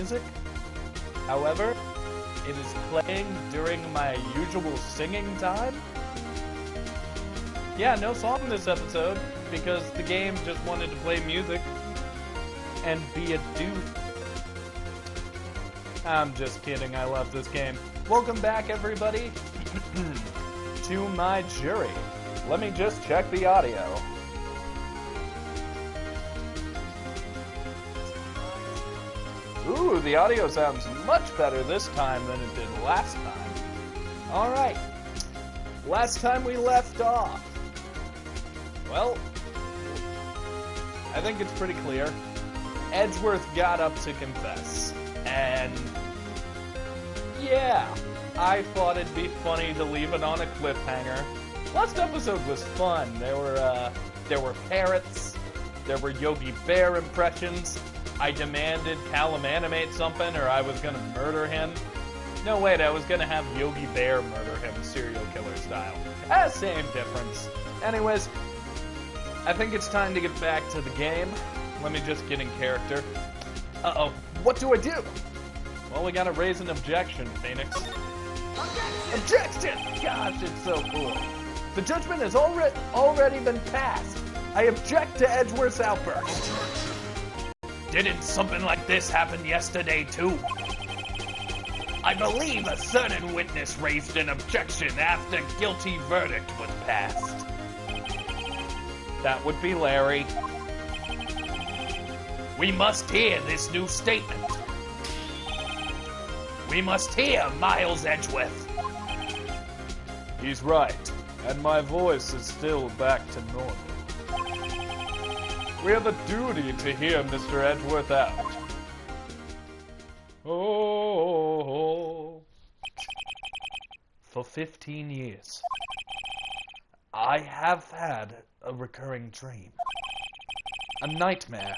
music. However, it is playing during my usual singing time. Yeah, no song this episode, because the game just wanted to play music and be a doof. I'm just kidding, I love this game. Welcome back, everybody, to my jury. Let me just check the audio. Ooh, the audio sounds much better this time than it did last time. Alright. Last time we left off. Well, I think it's pretty clear. Edgeworth got up to confess. And yeah, I thought it'd be funny to leave it on a cliffhanger. Last episode was fun. There were parrots. There were Yogi Bear impressions. I demanded Calum animate something or I was gonna murder him. No, wait, I was gonna have Yogi Bear murder him serial killer style. Same difference. Anyways, I think it's time to get back to the game. Let me just get in character. Uh-oh, what do I do? Well, we gotta raise an objection, Phoenix. Objection! Gosh, it's so cool. The judgment has already been passed. I object to Edgeworth's outburst. Didn't something like this happen yesterday, too? I believe a certain witness raised an objection after guilty verdict was passed. That would be Larry. We must hear this new statement. We must hear Miles Edgeworth. He's right, and my voice is still back to normal. We have a duty to hear Mr. Edgeworth out. Oh. For 15 years, I have had a recurring dream. A nightmare.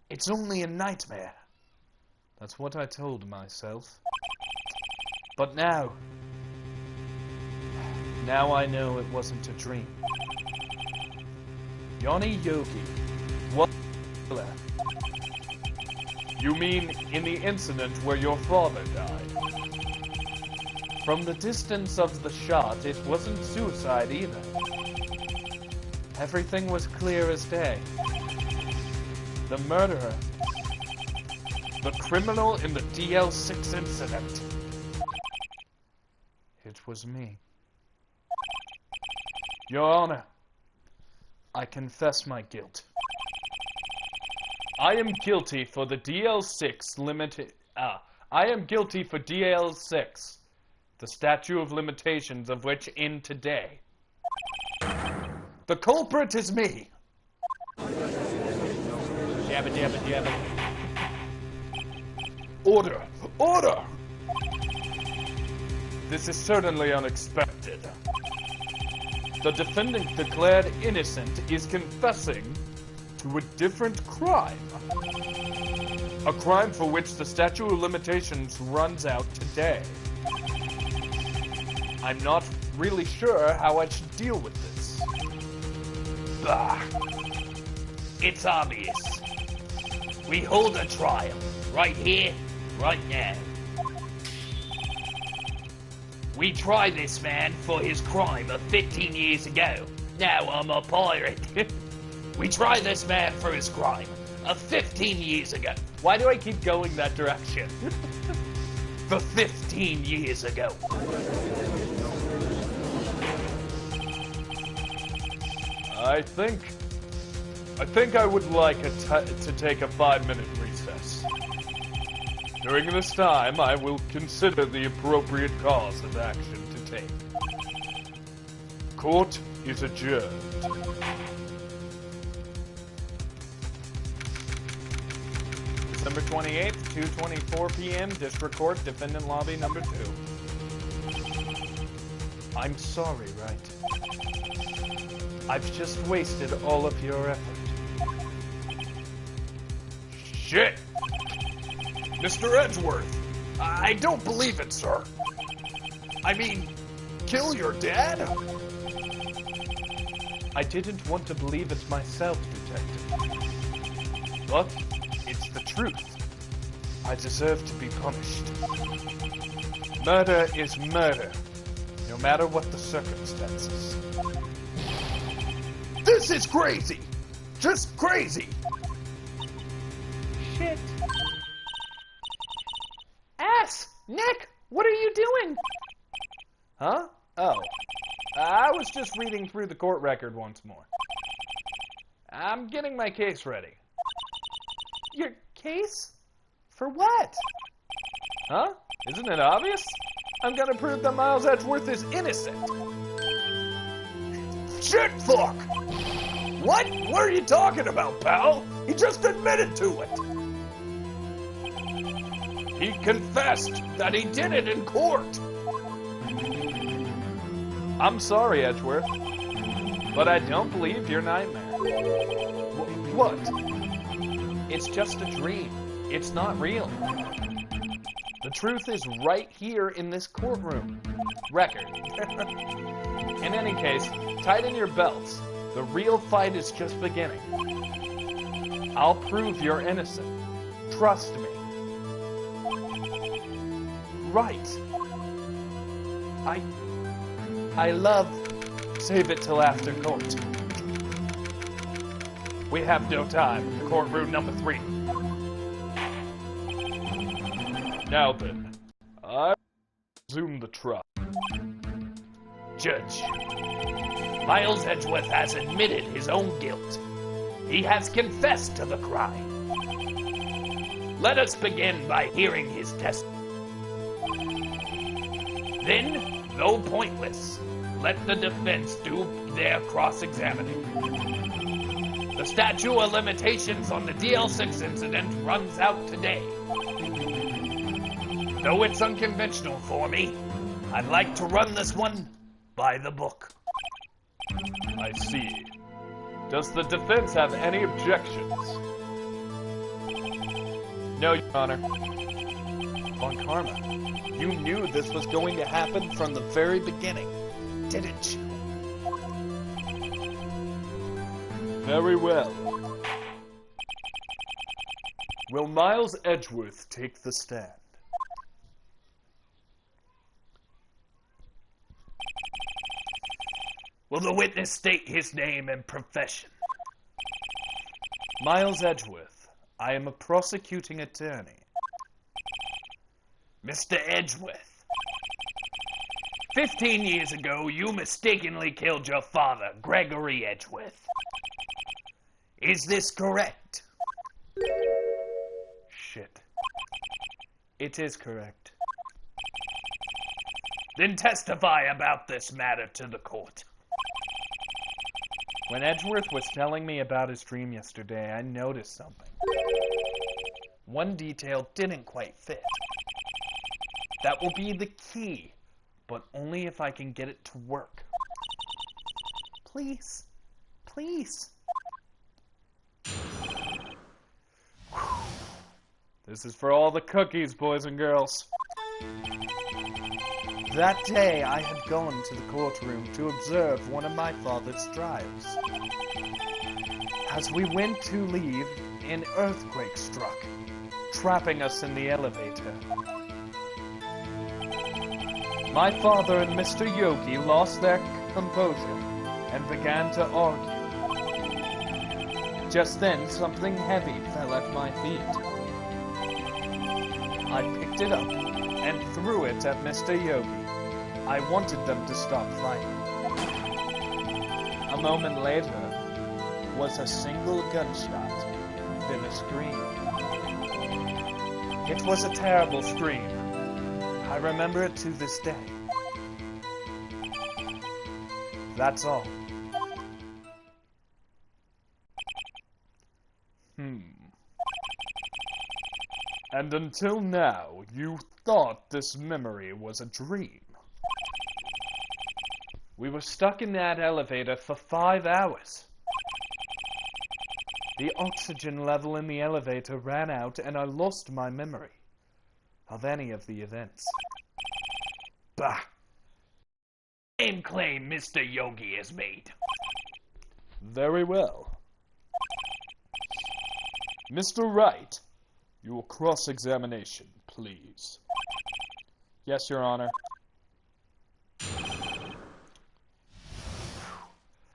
It's only a nightmare. That's what I told myself. But now I know it wasn't a dream. Yoni Yogi, what? You mean in the incident where your father died? From the distance of the shot, it wasn't suicide either. Everything was clear as day. The murderer, the criminal in the DL6 incident. It was me. Your Honor, I confess my guilt. I am guilty for the DL6 I am guilty for DL6, the statute of limitations of which end today. The culprit is me. Jabba jabba jabba. Order! Order! This is certainly unexpected. The defendant declared innocent is confessing to a different crime. A crime for which the statute of limitations runs out today. I'm not really sure how I should deal with this. Bah. It's obvious. We hold a trial. Right here, right now. We try this man for his crime of 15 years ago. Now I'm a pirate. We try this man for his crime of 15 years ago. Why do I keep going that direction? For 15 years ago. I think I would like to take a 5-minute recess. During this time, I will consider the appropriate course of action to take. Court is adjourned. December 28th, 2:24 p.m., District Court, Defendant Lobby number 2. I'm sorry, Wright. I've just wasted all of your effort. Shit! Mr. Edgeworth, I don't believe it, sir. I mean, kill your dad? I didn't want to believe it myself, Detective. But it's the truth. I deserve to be punished. Murder is murder, no matter what the circumstances. This is crazy! Just crazy! Shit. Ass! Nick! What are you doing? Huh? Oh. I was just reading through the court record once more. I'm getting my case ready. Your case? For what? Huh? Isn't it obvious? I'm gonna prove that Miles Edgeworth is innocent. Shit fuck! What? What are you talking about, pal? He just admitted to it. He confessed that he did it in court. I'm sorry, Edgeworth, but I don't believe your nightmare. What? It's just a dream. It's not real. The truth is right here in this courtroom record. In any case, tighten your belts. The real fight is just beginning. I'll prove you're innocent. Trust me. Right. I love save it till after court. We have no time. Courtroom number 3. Now then, I resume the trial. Judge, Miles Edgeworth has admitted his own guilt. He has confessed to the crime. Let us begin by hearing his testimony. Then, though pointless, let the defense do their cross-examining. The statute of limitations on the DL6 incident runs out today. Though it's unconventional for me, I'd like to run this one by the book. I see. Does the defense have any objections? No, Your Honor. Von Karma, you knew this was going to happen from the very beginning, didn't you? Very well. Will Miles Edgeworth take the stand? Will the witness state his name and profession? Miles Edgeworth. I am a prosecuting attorney. Mr. Edgeworth. 15 years ago, you mistakenly killed your father, Gregory Edgeworth. Is this correct? Shit. It is correct. Then testify about this matter to the court. When Edgeworth was telling me about his dream yesterday, I noticed something. One detail didn't quite fit. That will be the key, but only if I can get it to work. Please. Please. This is for all the cookies, boys and girls. That day, I had gone to the courtroom to observe one of my father's trials. As we went to leave, an earthquake struck, trapping us in the elevator. My father and Mr. Yogi lost their composure and began to argue. Just then, something heavy fell at my feet. I picked it up and threw it at Mr. Yogi. I wanted them to stop fighting. A moment later was a single gunshot, then a scream. It was a terrible scream. I remember it to this day. That's all. And until now, you thought this memory was a dream. We were stuck in that elevator for 5 hours. The oxygen level in the elevator ran out and I lost my memory of any of the events. Bah! Same claim Mr. Yogi has made. Very well. Mr. Wright, Your cross-examination, please. Yes, Your Honor.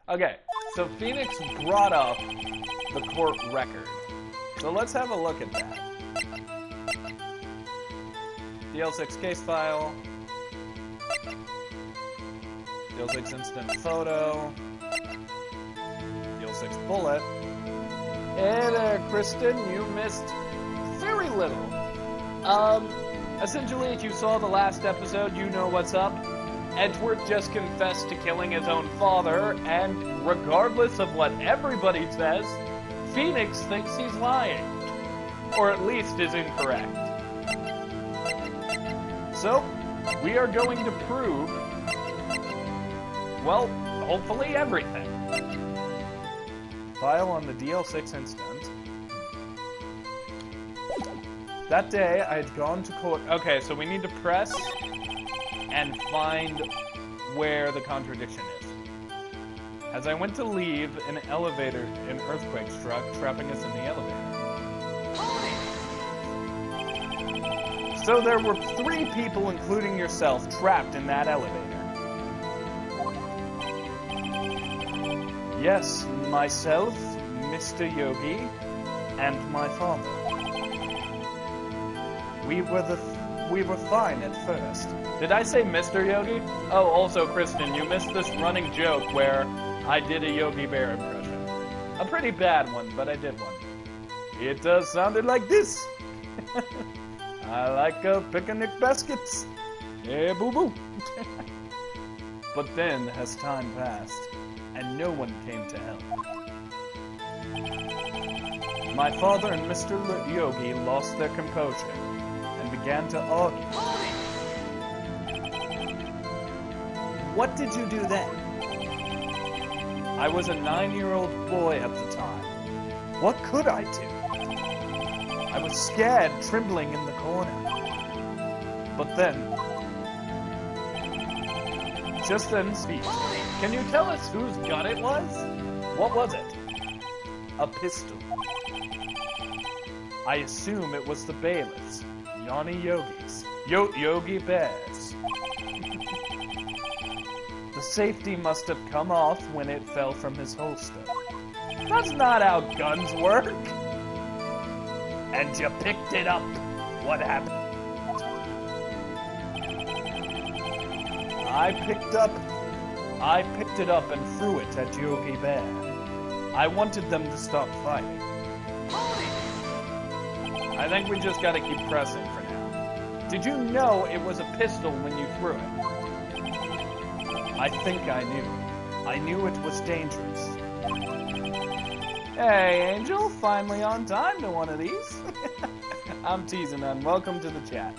Okay, so Phoenix brought up the court record. So let's have a look at that. DL6 case file. DL6 instant photo. DL6 bullet. And Kristen, you missed very little. Essentially, if you saw the last episode, you know what's up. Edgeworth just confessed to killing his own father, and regardless of what everybody says, Phoenix thinks he's lying. Or at least is incorrect. So, we are going to prove, well, hopefully everything. File on the DL6 instant. That day, I had gone to court. Okay, so we need to press and find where the contradiction is. As I went to leave, an earthquake struck, trapping us in the elevator. So there were 3 people, including yourself, trapped in that elevator. Yes, myself, Mr. Yogi, and my father. We were fine at first. Did I say Mr. Yogi? Oh, also, Kristen, you missed this running joke where I did a Yogi Bear impression. A pretty bad one, but I did one. It sounded like this. I like picnic baskets. Yeah, boo-boo. But then, as time passed, and no one came to help, my father and Mr. Yogi lost their composure and began to argue. What did you do then? I was a 9-year-old boy at the time. What could I do? I was scared, trembling in the corner. But then, just then, speech. Can you tell us whose gun it was? What was it? A pistol. I assume it was the bailiff's, Yanni Yogi's, Yogi Bear's. The safety must have come off when it fell from his holster. That's not how guns work. And you picked it up. What happened? I picked it up and threw it at Yogi Bear. I wanted them to stop fighting. I think we just gotta keep pressing for now. Did you know it was a pistol when you threw it? I think I knew. I knew it was dangerous. Hey, Angel, finally on time to one of these. I'm teasing, and welcome to the chat.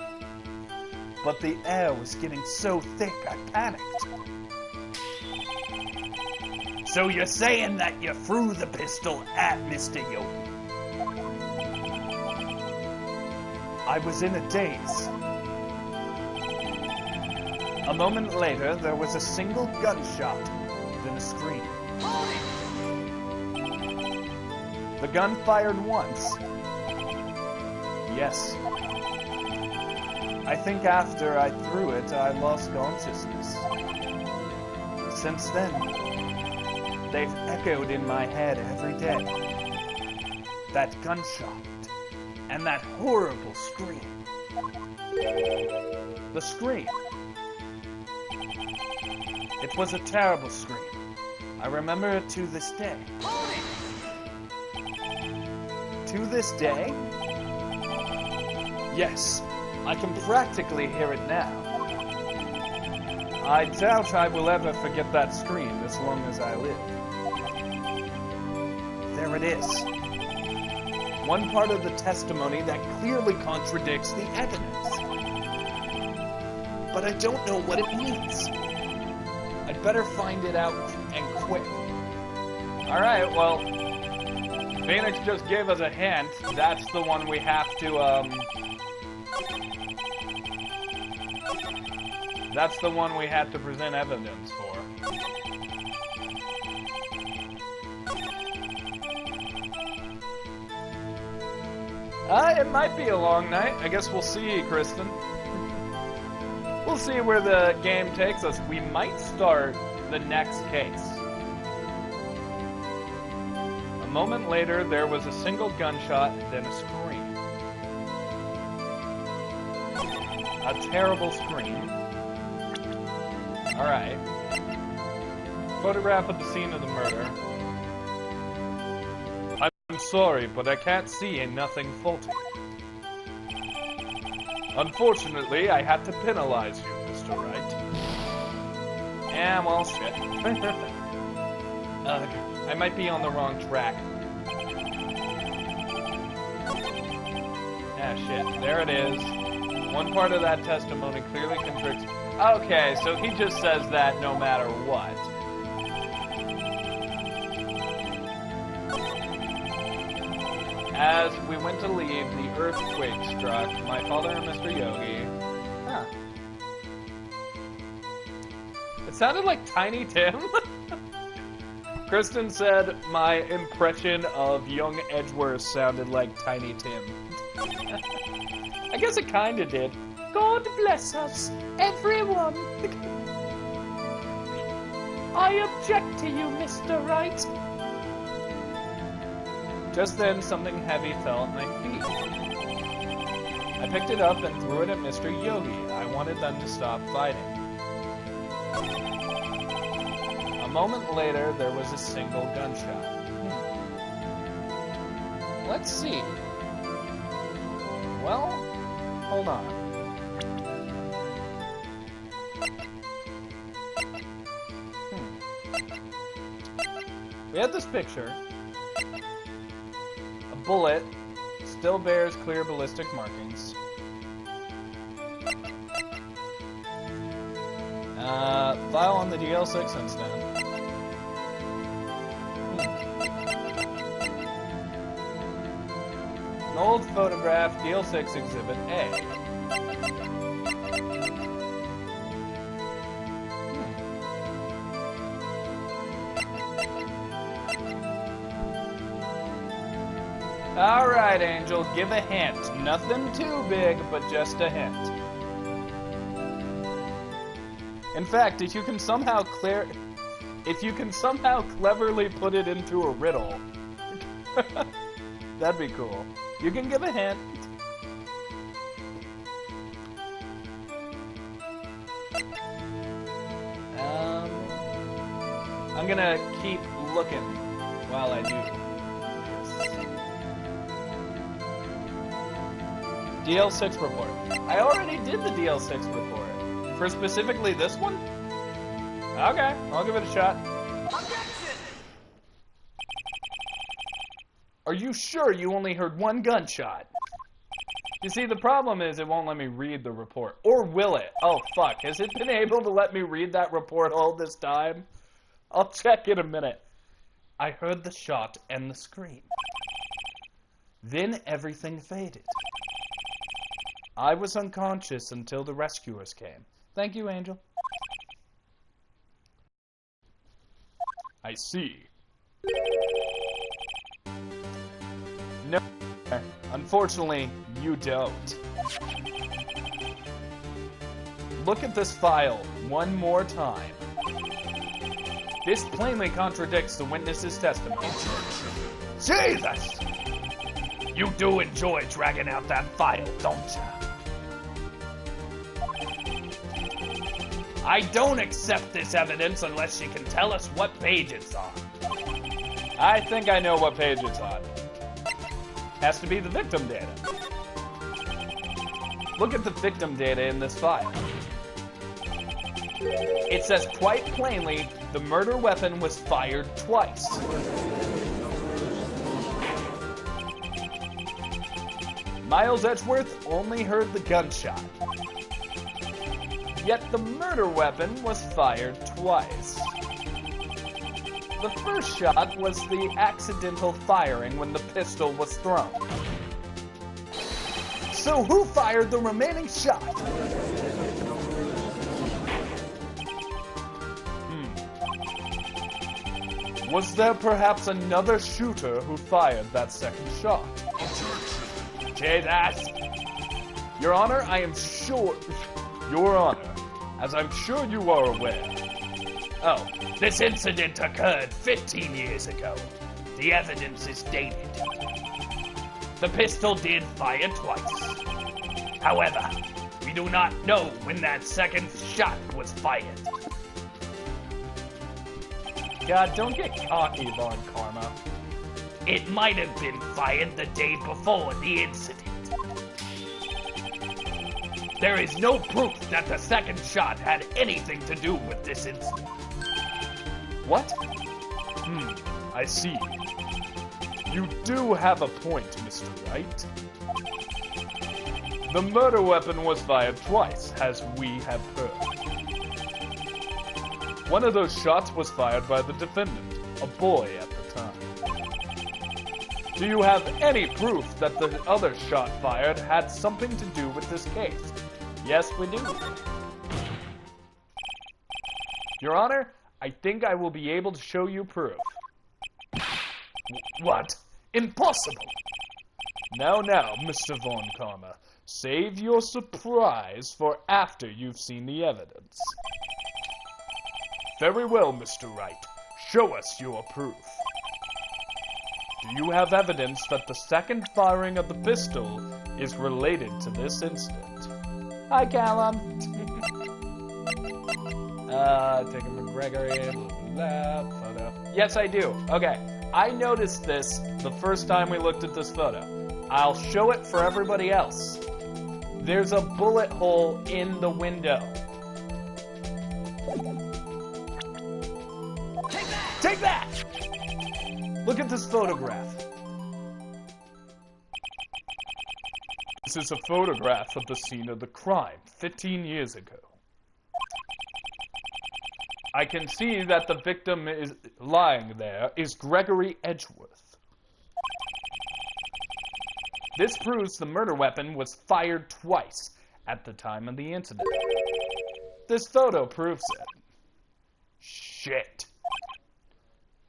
But the air was getting so thick, I panicked. So you're saying that you threw the pistol at Mr. Yogi? I was in a daze. A moment later, there was a single gunshot, then a scream. The gun fired once. Yes. I think after I threw it, I lost consciousness. Since then, they've echoed in my head every day. That gunshot and that horrible scream. The scream. It was a terrible scream. I remember it to this day. To this day? Yes, I can practically hear it now. I doubt I will ever forget that scream as long as I live. There it is. One part of the testimony that clearly contradicts the evidence. But I don't know what it means. I'd better find it out and quick. Alright, well, Phoenix just gave us a hint. That's the one we have to, that's the one we had to present evidence for. It might be a long night. I guess we'll see, Kristen. We'll see where the game takes us. We might start the next case. A moment later, there was a single gunshot, then a scream. A terrible scream. Alright. Photograph of the scene of the murder. I'm sorry, but I can't see nothing faulty. Unfortunately, I had to penalize you, Mr. Wright. Yeah, well, shit. I might be on the wrong track. Ah, shit. There it is. One part of that testimony clearly contradicts... Okay, so he just says that no matter what. As we went to leave, the earthquake struck. My father and Mr. Yogi. Huh. It sounded like Tiny Tim. Kristen said my impression of young Edgeworth sounded like Tiny Tim. I guess it kinda did. God bless us, everyone. I object to you, Mr. Wright. Just then, something heavy fell at my feet. I picked it up and threw it at Mr. Yogi. I wanted them to stop fighting. A moment later, there was a single gunshot. Let's see. Well, hold on. We had this picture. A bullet still bears clear ballistic markings. File on the DL6 instead. An old photograph, DL6 Exhibit A. Alright, Angel, give a hint. Nothing too big, but just a hint. In fact, if you can somehow cleverly put it into a riddle, that'd be cool. You can give a hint. I'm gonna keep looking while I do this. DL6 report. I already did the DL6 report. For specifically this one? Okay, I'll give it a shot. Objection! Are you sure you only heard one gunshot? You see, the problem is it won't let me read the report. Or will it? Oh, fuck. Has it been able to let me read that report all this time? I'll check in a minute. I heard the shot and the scream. Then everything faded. I was unconscious until the rescuers came. Thank you, Angel. I see. No, unfortunately, you don't. Look at this file one more time. This plainly contradicts the witness's testimony. Jesus! You do enjoy dragging out that file, don't you? I don't accept this evidence unless she can tell us what page it's on. I think I know what page it's on. Has to be the victim data. Look at the victim data in this file. It says quite plainly the murder weapon was fired twice. Miles Edgeworth only heard the gunshot. Yet the murder weapon was fired twice. The first shot was the accidental firing when the pistol was thrown. So who fired the remaining shot? Was there perhaps another shooter who fired that second shot? Jesus! Your Honor, I am sure... Your Honor, as I'm sure you are aware... Oh, this incident occurred 15 years ago. The evidence is dated. The pistol did fire twice. However, we do not know when that second shot was fired. God, don't get cocky, Von Karma. It might have been fired the day before the incident. There is no proof that the second shot had anything to do with this incident. What? I see. You do have a point, Mr. Wright. The murder weapon was fired twice, as we have heard. One of those shots was fired by the defendant, a boy at the time. Do you have any proof that the other shot fired had something to do with this case? Yes, we do. Your Honor, I think I will be able to show you proof. What? Impossible! Now, Mr. Von Karma. Save your surprise for after you've seen the evidence. Very well, Mr. Wright. Show us your proof. Do you have evidence that the second firing of the pistol is related to this incident? Hi, Calum. Taking from Gregory, blah, blah, photo. Yes, I do. Okay. I noticed this the first time we looked at this photo. I'll show it for everybody else. There's a bullet hole in the window. Take that! Look at this photograph. This is a photograph of the scene of the crime 15 years ago. I can see that the victim is lying there is Gregory Edgeworth. This proves the murder weapon was fired twice at the time of the incident. This photo proves it. Shit.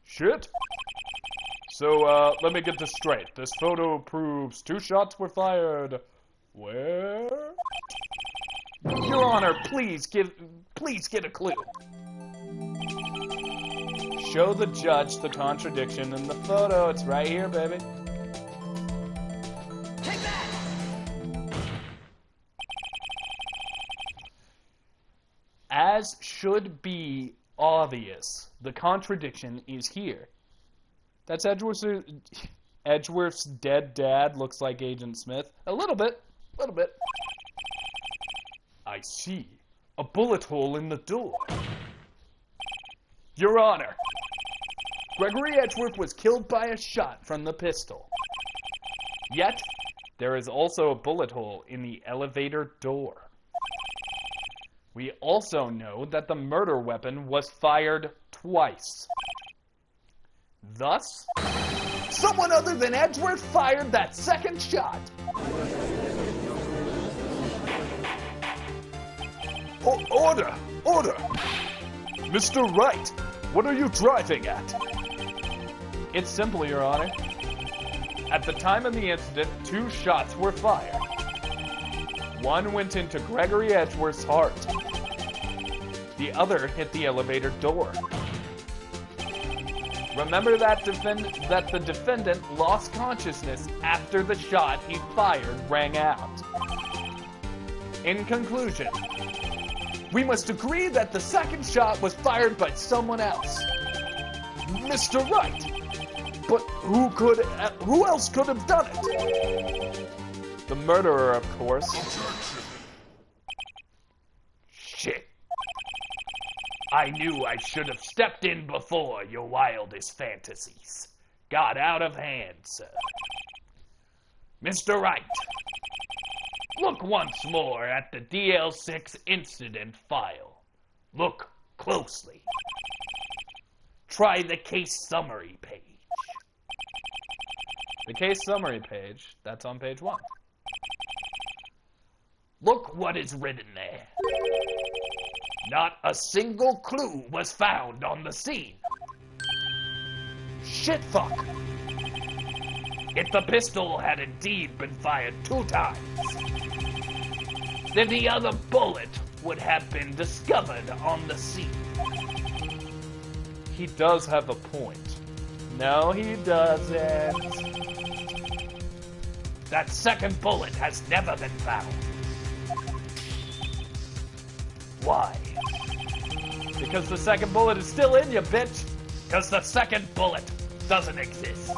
Shit? So, let me get this straight. This photo proves 2 shots were fired. Where? Your Honor, please get a clue. Show the judge the contradiction in the photo. It's right here, baby. Take that! As should be obvious, the contradiction is here. That's Edgeworth's dead dad looks like Agent Smith. A little bit. I see. A bullet hole in the door. Your Honor, Gregory Edgeworth was killed by a shot from the pistol. Yet, there is also a bullet hole in the elevator door. We also know that the murder weapon was fired twice. Thus, someone other than Edgeworth fired that second shot. Order! Mr. Wright, what are you driving at? It's simple, Your Honor. At the time of the incident, 2 shots were fired. One went into Gregory Edgeworth's heart. The other hit the elevator door. Remember that the defendant lost consciousness after the shot he fired rang out. In conclusion, we must agree that the second shot was fired by someone else. Mr. Wright. But who else could have done it? The murderer, of course. Shit. I knew I should have stepped in before your wildest fantasies got out of hand, sir. Mr. Wright, look once more at the DL6 incident file. Look closely. Try the case summary page. The case summary page, that's on page 1. Look what is written there. Not a single clue was found on the scene. Shit fuck. if the pistol had indeed been fired 2 times, then the other bullet would have been discovered on the scene. He does have a point. No, he doesn't. That second bullet has never been found. Why? Because the second bullet is still in you, bitch. Because the second bullet doesn't exist.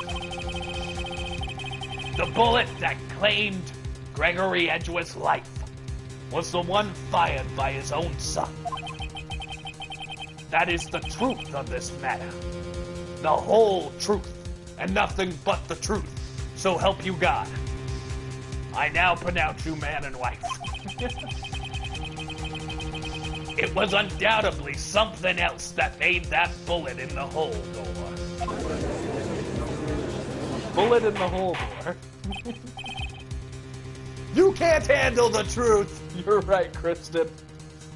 The bullet that claimed Gregory Edgeworth's life was the one fired by his own son. That is the truth of this matter. The whole truth, and nothing but the truth. So help you God. I now pronounce you man and wife. It was undoubtedly something else that made that bullet in the hole door. Bullet in the hole door? You can't handle the truth! You're right, Kristen.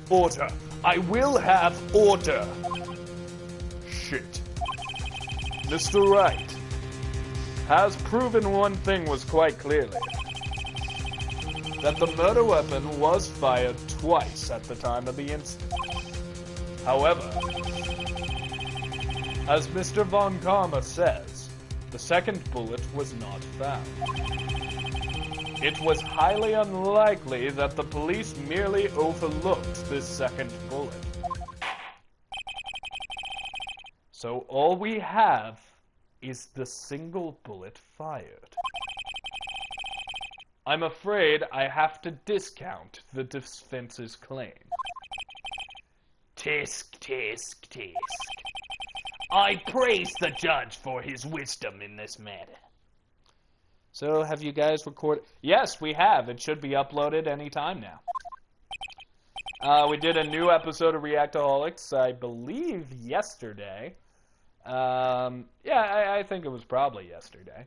Order. I will have order. Shit. Mr. Wright has proven one thing was quite clearly. That the murder weapon was fired twice at the time of the incident. However, as Mr. Von Karma says, the second bullet was not found. It was highly unlikely that the police merely overlooked this second bullet. So all we have is the single bullet fired. I'm afraid I have to discount the defense's claim. Tisk, tisk, tisk. I praise the judge for his wisdom in this matter. So, have you guys recorded? Yes, we have. It should be uploaded any time now. We did a new episode of Reactaholics, I believe, yesterday. I think it was probably yesterday.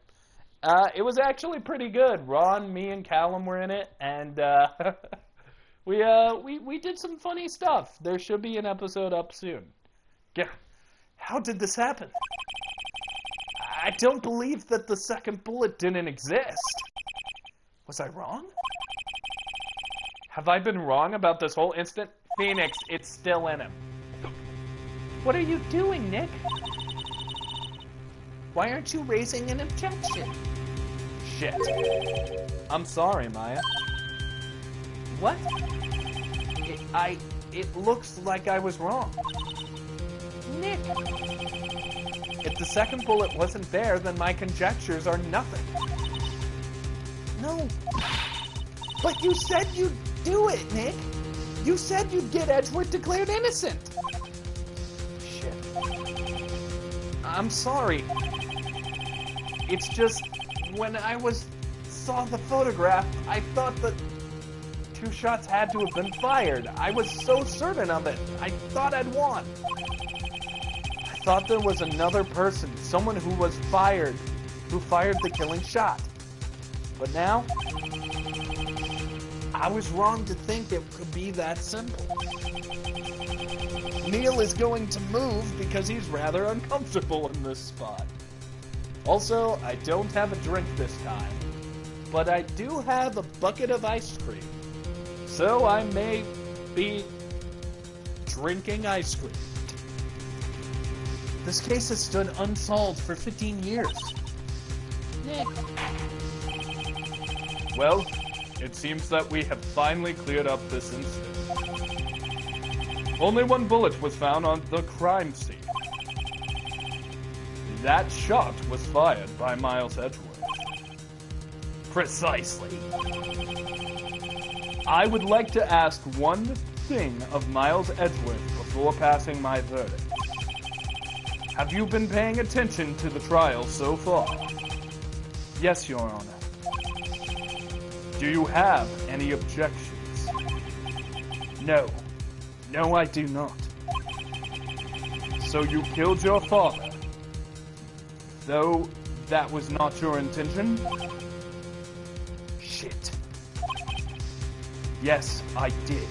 It was actually pretty good. Ron, me, and Calum were in it, and we did some funny stuff. There should be an episode up soon. Yeah. How did this happen? I don't believe that the second bullet didn't exist. Was I wrong? Have I been wrong about this whole incident? Phoenix, it's still in him. What are you doing, Nick? Why aren't you raising an objection? Shit. I'm sorry, Maya. What? It looks like I was wrong. Nick. If the second bullet wasn't there, then my conjectures are nothing. No. But you said you'd do it, Nick. You said you'd get Edgeworth declared innocent. Shit. I'm sorry. It's just, when I saw the photograph, I thought that 2 shots had to have been fired. I was so certain of it. I thought I'd won. I thought there was another person, someone who was fired, who fired the killing shot. But now, I was wrong to think it could be that simple. Kneale is going to move because he's rather uncomfortable in this spot. Also, I don't have a drink this time, but I do have a bucket of ice cream. So I may be drinking ice cream. This case has stood unsolved for 15 years. Nick. Well, it seems that we have finally cleared up this incident. Only 1 bullet was found on the crime scene. That shot was fired by Miles Edgeworth. Precisely. I would like to ask one thing of Miles Edgeworth before passing my verdict. Have you been paying attention to the trial so far? Yes, Your Honor. Do you have any objections? No. No, I do not. So you killed your father, though that was not your intention? Shit. Yes, I did.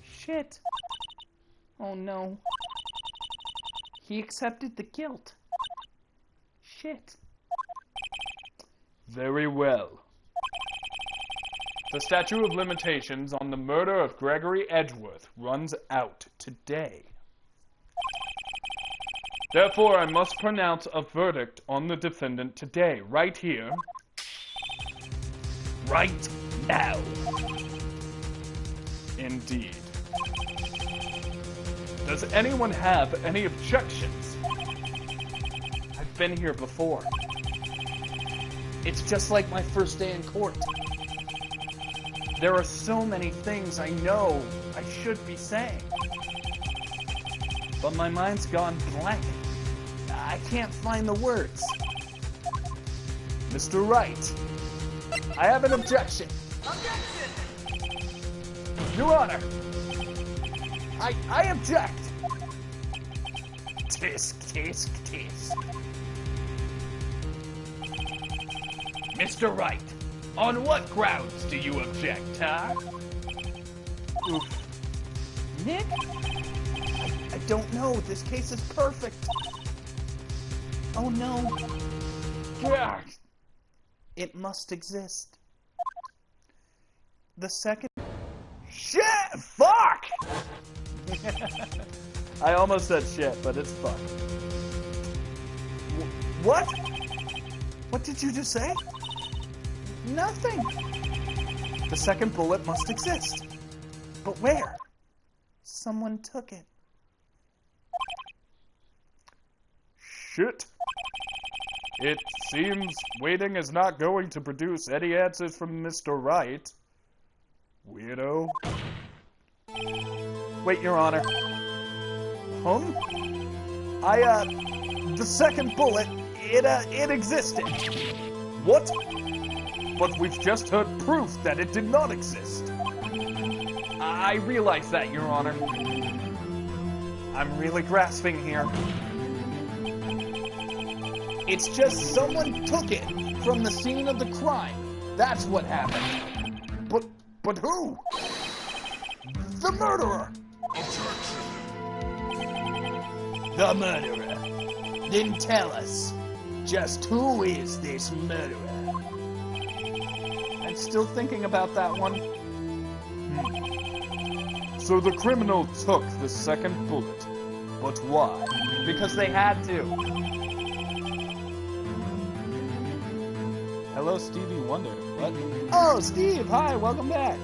Shit. Oh no. He accepted the guilt. Shit. Very well. The statute of limitations on the murder of Gregory Edgeworth runs out today. Therefore, I must pronounce a verdict on the defendant today, right here, right now. Indeed. Does anyone have any objections? I've been here before. It's just like my first day in court. There are so many things I know I should be saying. But my mind's gone blank. I can't find the words. Mr. Wright, I have an objection. Objection! Your Honor, I object. Tisk, tisk, tisk. Mr. Wright, on what grounds do you object, huh? Oof. Nick? I don't know. This case is perfect. Oh no. God. It must exist. The second... Shit! Fuck! I almost said shit, but it's fuck. What? What did you just say? Nothing. The second bullet must exist. But where? Someone took it. Shit. It seems waiting is not going to produce any answers from Mr. Wright. Weirdo. Wait, Your Honor. The second bullet, it existed. What? But we've just heard proof that it did not exist. I realize that, Your Honor. I'm really grasping here. It's just someone took it from the scene of the crime. That's what happened. But who? The murderer! The murderer. Then tell us, just who is this murderer? I'm still thinking about that one. So the criminal took the second bullet. But why? Because they had to. Hello, Stevie Wonder. What? Oh, Steve! Hi, welcome back.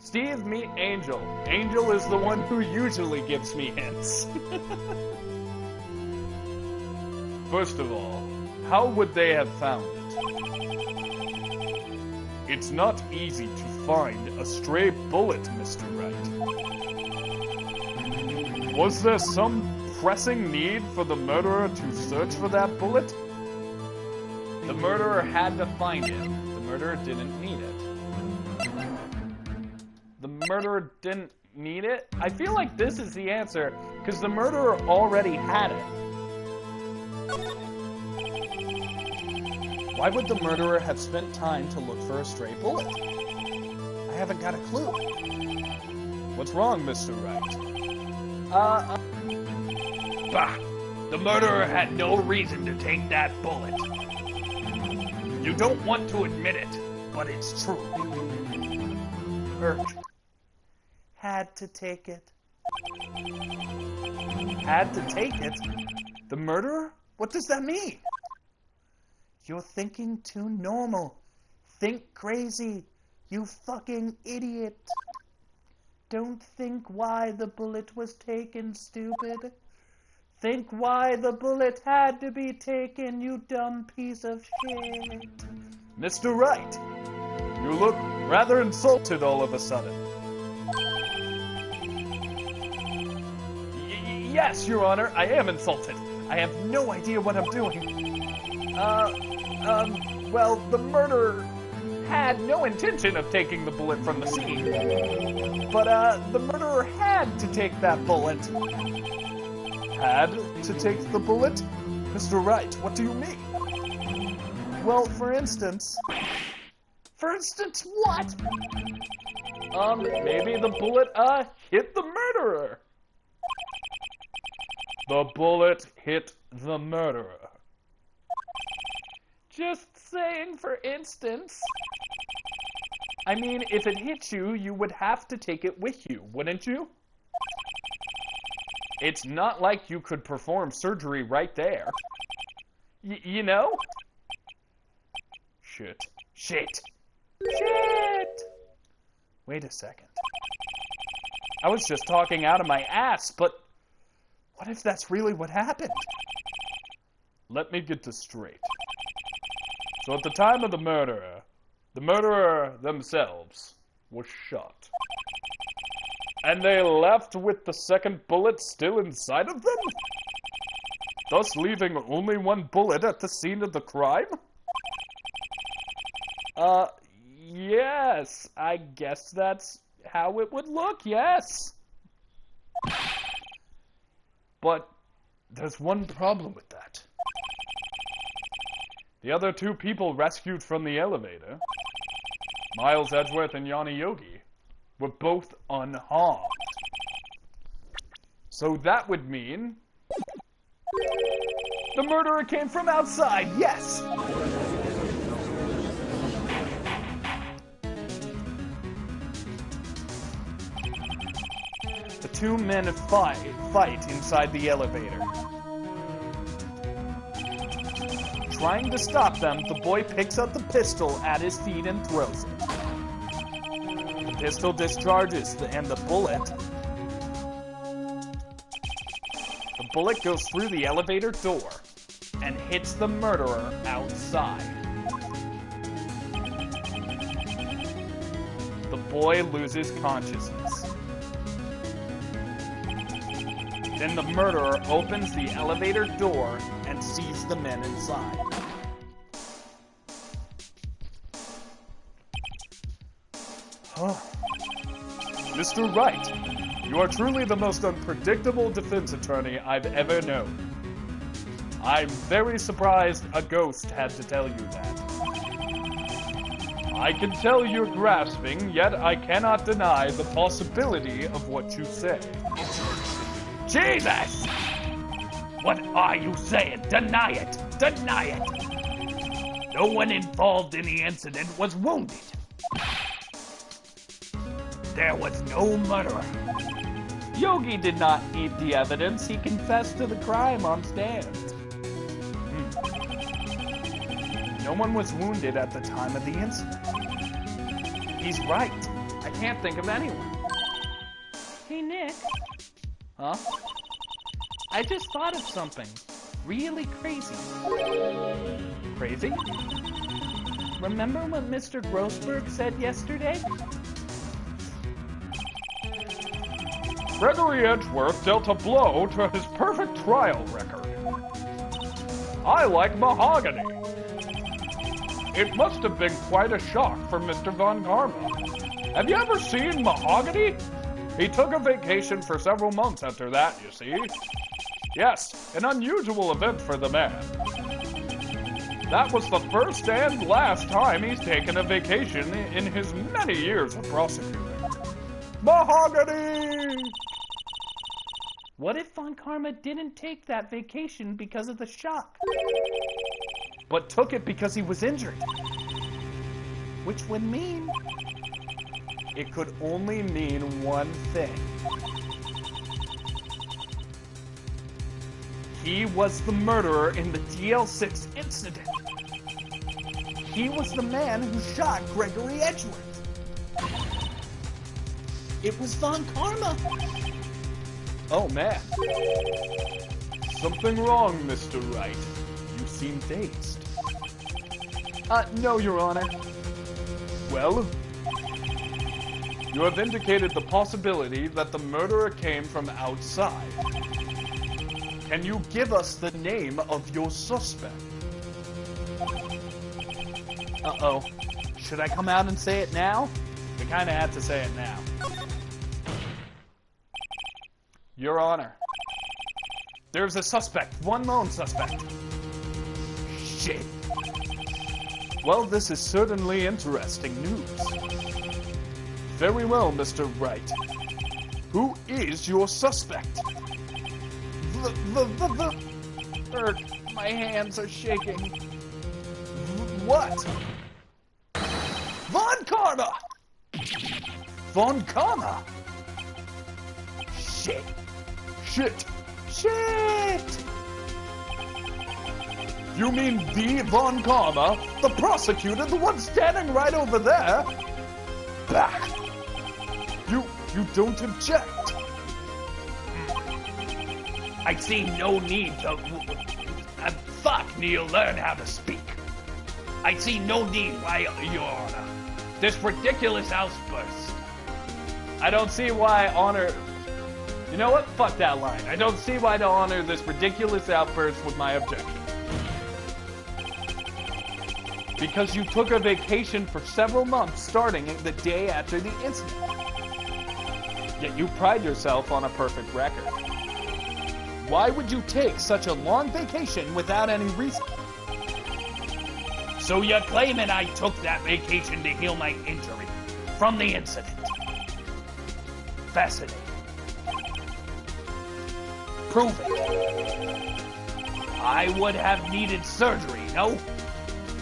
Steve, meet Angel. Angel is the one who usually gives me hints. First of all, how would they have found it? It's not easy to find a stray bullet, Mr. Wright. Was there some pressing need for the murderer to search for that bullet? The murderer had to find it. The murderer didn't need it. The murderer didn't need it? I feel like this is the answer, because the murderer already had it. Why would the murderer have spent time to look for a stray bullet? I haven't got a clue. What's wrong, Mr. Wright? Bah! The murderer had no reason to take that bullet. You don't want to admit it, but it's true. Had to take it. Had to take it? The murderer? What does that mean? You're thinking too normal. Think crazy. You fucking idiot. Don't think why the bullet was taken, stupid. Think why the bullet had to be taken, you dumb piece of shit. Mr. Wright, you look rather insulted all of a sudden. Yes, Your Honor, I am insulted. I have no idea what I'm doing. Well, the murderer had no intention of taking the bullet from the scene. But, the murderer had to take that bullet. Had to take the bullet? Mr. Wright, what do you mean? Well, for instance... For instance, what? Maybe the bullet, hit the murderer. The bullet hit the murderer. Just saying, for instance. I mean, if it hit you, you would have to take it with you, wouldn't you? It's not like you could perform surgery right there. You know? Shit. Shit! Wait a second. I was just talking out of my ass, but what if that's really what happened? Let me get this straight. So at the time of the murderer themselves was shot. And they left with the second bullet still inside of them? Thus leaving only one bullet at the scene of the crime? Yes, I guess that's how it would look, yes. But there's one problem with that. The other two people rescued from the elevator, Miles Edgeworth and Yanni Yogi, were both unharmed. So that would mean the murderer came from outside, yes! The two men fight inside the elevator. Trying to stop them, the boy picks up the pistol at his feet and throws it. The pistol discharges, and the bullet goes through the elevator door and hits the murderer outside. The boy loses consciousness. Then the murderer opens the elevator door and sees the men inside. Mr. Wright, you are truly the most unpredictable defense attorney I've ever known. I'm very surprised a ghost had to tell you that. I can tell you're grasping, yet I cannot deny the possibility of what you say. Jesus! What are you saying? Deny it! Deny it! No one involved in the incident was wounded. There was no murderer. Yogi did not need the evidence. He confessed to the crime on stand. No one was wounded at the time of the incident. He's right. I can't think of anyone. Hey, Nick. Huh? I just thought of something really crazy. Crazy? Remember what Mr. Grossberg said yesterday? Gregory Edgeworth dealt a blow to his perfect trial record. I like mahogany. It must have been quite a shock for Mr. Von Karma. Have you ever seen mahogany? He took a vacation for several months after that, you see. Yes, an unusual event for the man. That was the first and last time he's taken a vacation in his many years of prosecuting. Mahogany! What if Von Karma didn't take that vacation because of the shock? But took it because he was injured? Which would mean... it could only mean one thing. He was the murderer in the DL6 incident. He was the man who shot Gregory Edgeworth. It was Von Karma. Oh, man. Something wrong, Mr. Wright. You seem dazed. No, Your Honor. Well? You have indicated the possibility that the murderer came from outside. Can you give us the name of your suspect? Uh-oh. Should I come out and say it now? We kind of have to say it now. Your Honor. There's a suspect. One lone suspect. Shit. Well, this is certainly interesting news. Very well, Mr. Wright. Who is your suspect? My hands are shaking. What? Von Karma! Von Karma! Shit. Shit. Shit! You mean the Von Karma? The prosecutor? The one standing right over there? Bah! You don't object. I see no need to... fuck, Kneale, learn how to speak. I see no need, why, Your Honor. This ridiculous outburst. I don't see why honor... You know what? Fuck that line. I don't see why to honor this ridiculous outburst with my objection. Because you took a vacation for several months starting the day after the incident. Yet you pride yourself on a perfect record. Why would you take such a long vacation without any reason? So you're claiming I took that vacation to heal my injury from the incident? Fascinating. Prove it. I would have needed surgery, no?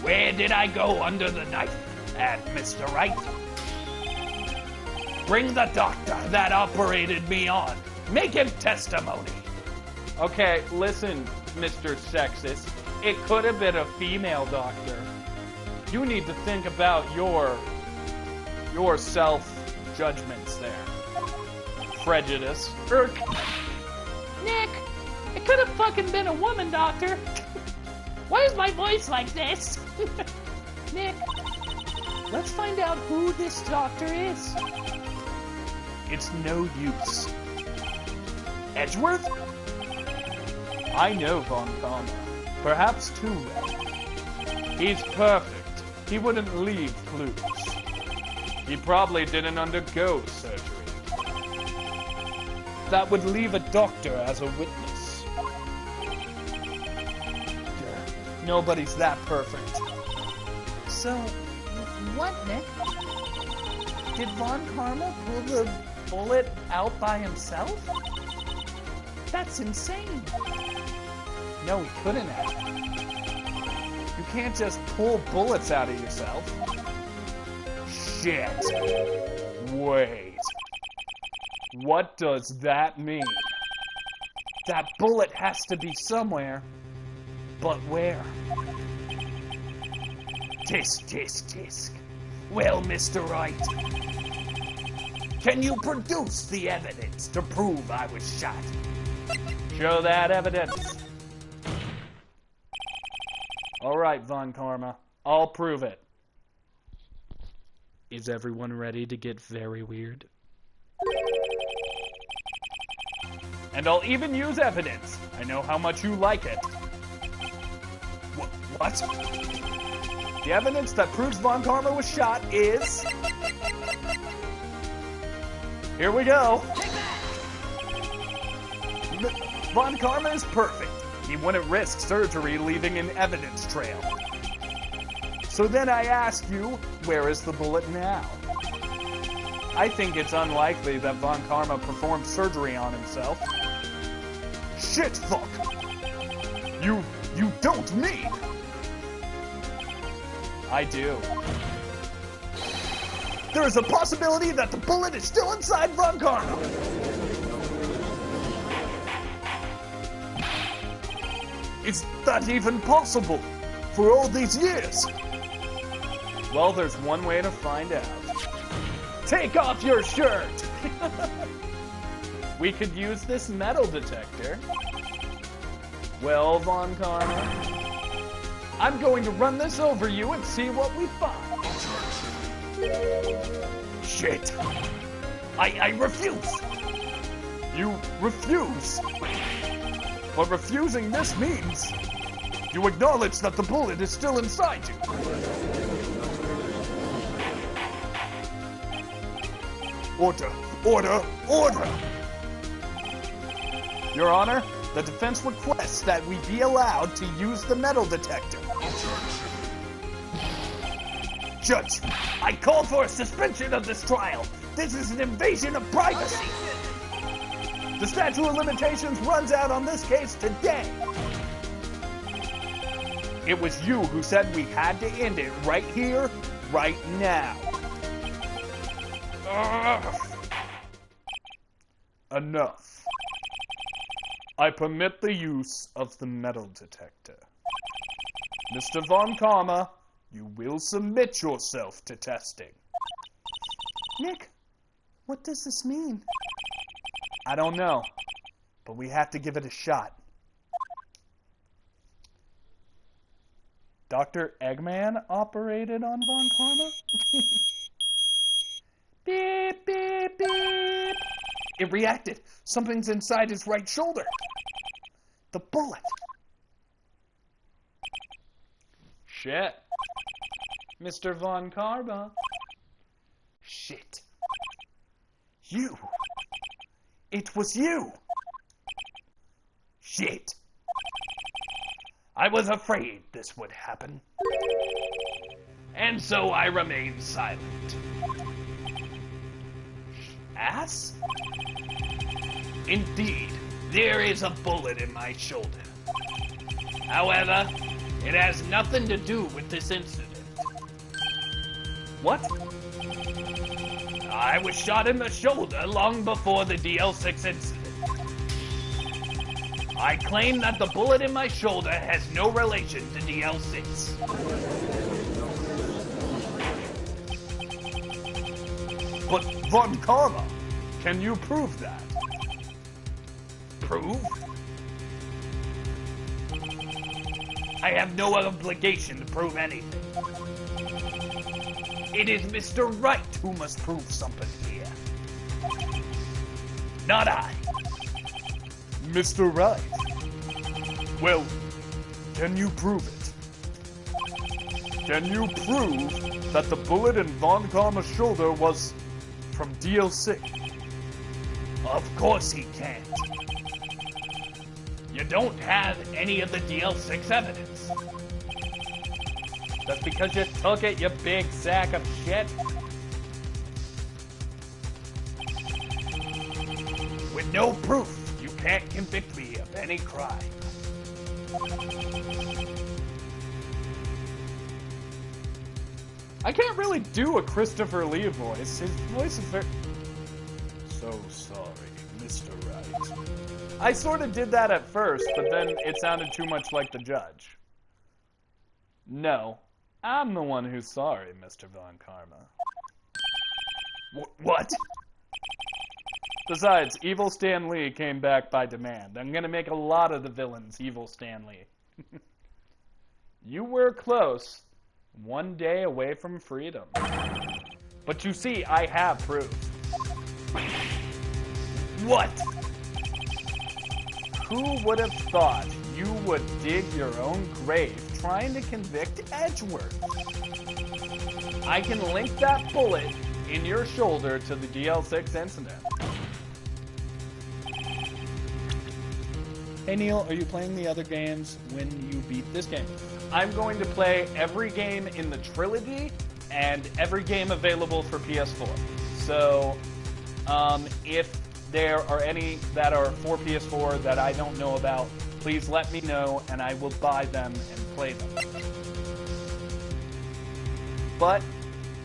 Where did I go under the knife? At Mr. Wright? Bring the doctor that operated me on. Make him testimony. Okay, listen, Mr. Sexist. It could have been a female doctor. You need to think about your self-judgments there. Prejudice. Nick, it could have fucking been a woman, doctor. Why is my voice like this? Nick, let's find out who this doctor is. It's no use. Edgeworth? I know Von Karma. Perhaps too well. He's perfect. He wouldn't leave clues. He probably didn't undergo surgery. That would leave a doctor as a witness. Nobody's that perfect. So, what, Nick? Did Von Karma pull the bullet out by himself? That's insane. No, he couldn't have. You can't just pull bullets out of yourself. Shit. Wait. What does that mean? That bullet has to be somewhere. But where? Tisk. Well, Mr. Wright, can you produce the evidence to prove I was shot? Show that evidence. All right, Von Karma. I'll prove it. Is everyone ready to get very weird? And I'll even use evidence. I know how much you like it. What? The evidence that proves Von Karma was shot is... Here we go. Von Karma is perfect. He wouldn't risk surgery leaving an evidence trail. So then I ask you, where is the bullet now? I think it's unlikely that Von Karma performed surgery on himself. Shit, fuck! You don't mean... I do. There is a possibility that the bullet is still inside Von Karma. Is that even possible? For all these years? Well, there's one way to find out. Take off your shirt! We could use this metal detector. Well, Von Karma, I'm going to run this over you and see what we find. Shit. I refuse. You refuse? What refusing this means, you acknowledge that the bullet is still inside you. Order! Your Honor, the defense requests that we be allowed to use the metal detector. Judge, I call for a suspension of this trial. This is an invasion of privacy. The statute of limitations runs out on this case today. It was you who said we had to end it right here, right now. Enough. I permit the use of the metal detector. Mr. Von Karma, you will submit yourself to testing. Nick, what does this mean? I don't know, but we have to give it a shot. Dr. Eggman operated on Von Karma? Beep, beep, beep. It reacted. Something's inside his right shoulder. The bullet. Shit. Mr. Von Karma. Shit. You. It was you. Shit. I was afraid this would happen. And so I remained silent. Ass? Indeed, there is a bullet in my shoulder. However, it has nothing to do with this incident. What? I was shot in the shoulder long before the DL6 incident. I claim that the bullet in my shoulder has no relation to DL6. But Von Karma, can you prove that? Prove? I have no obligation to prove anything. It is Mr. Wright who must prove something here. Not I. Mr. Wright. Well, can you prove it? Can you prove that the bullet in Von Karma's shoulder was from DL6? Of course he can't. You don't have any of the DL6 evidence. That's because you took it, you big sack of shit. With no proof, you can't convict me of any crime. I can't really do a Christopher Lee voice. His voice is very... So sorry, Mr. Wright. I sort of did that at first, but then it sounded too much like the judge. No, I'm the one who's sorry, Mr. Von Karma. What? Besides, Evil Stan Lee came back by demand. I'm gonna make a lot of the villains Evil Stan Lee. You were close. One day away from freedom. But you see, I have proof. What? Who would have thought you would dig your own grave trying to convict Edgeworth? I can link that bullet in your shoulder to the DL6 incident. Hey Neil, are you playing the other games when you beat this game? I'm going to play every game in the Trilogy and every game available for PS4. So, if there are any that are for PS4 that I don't know about, please let me know and I will buy them and play them. But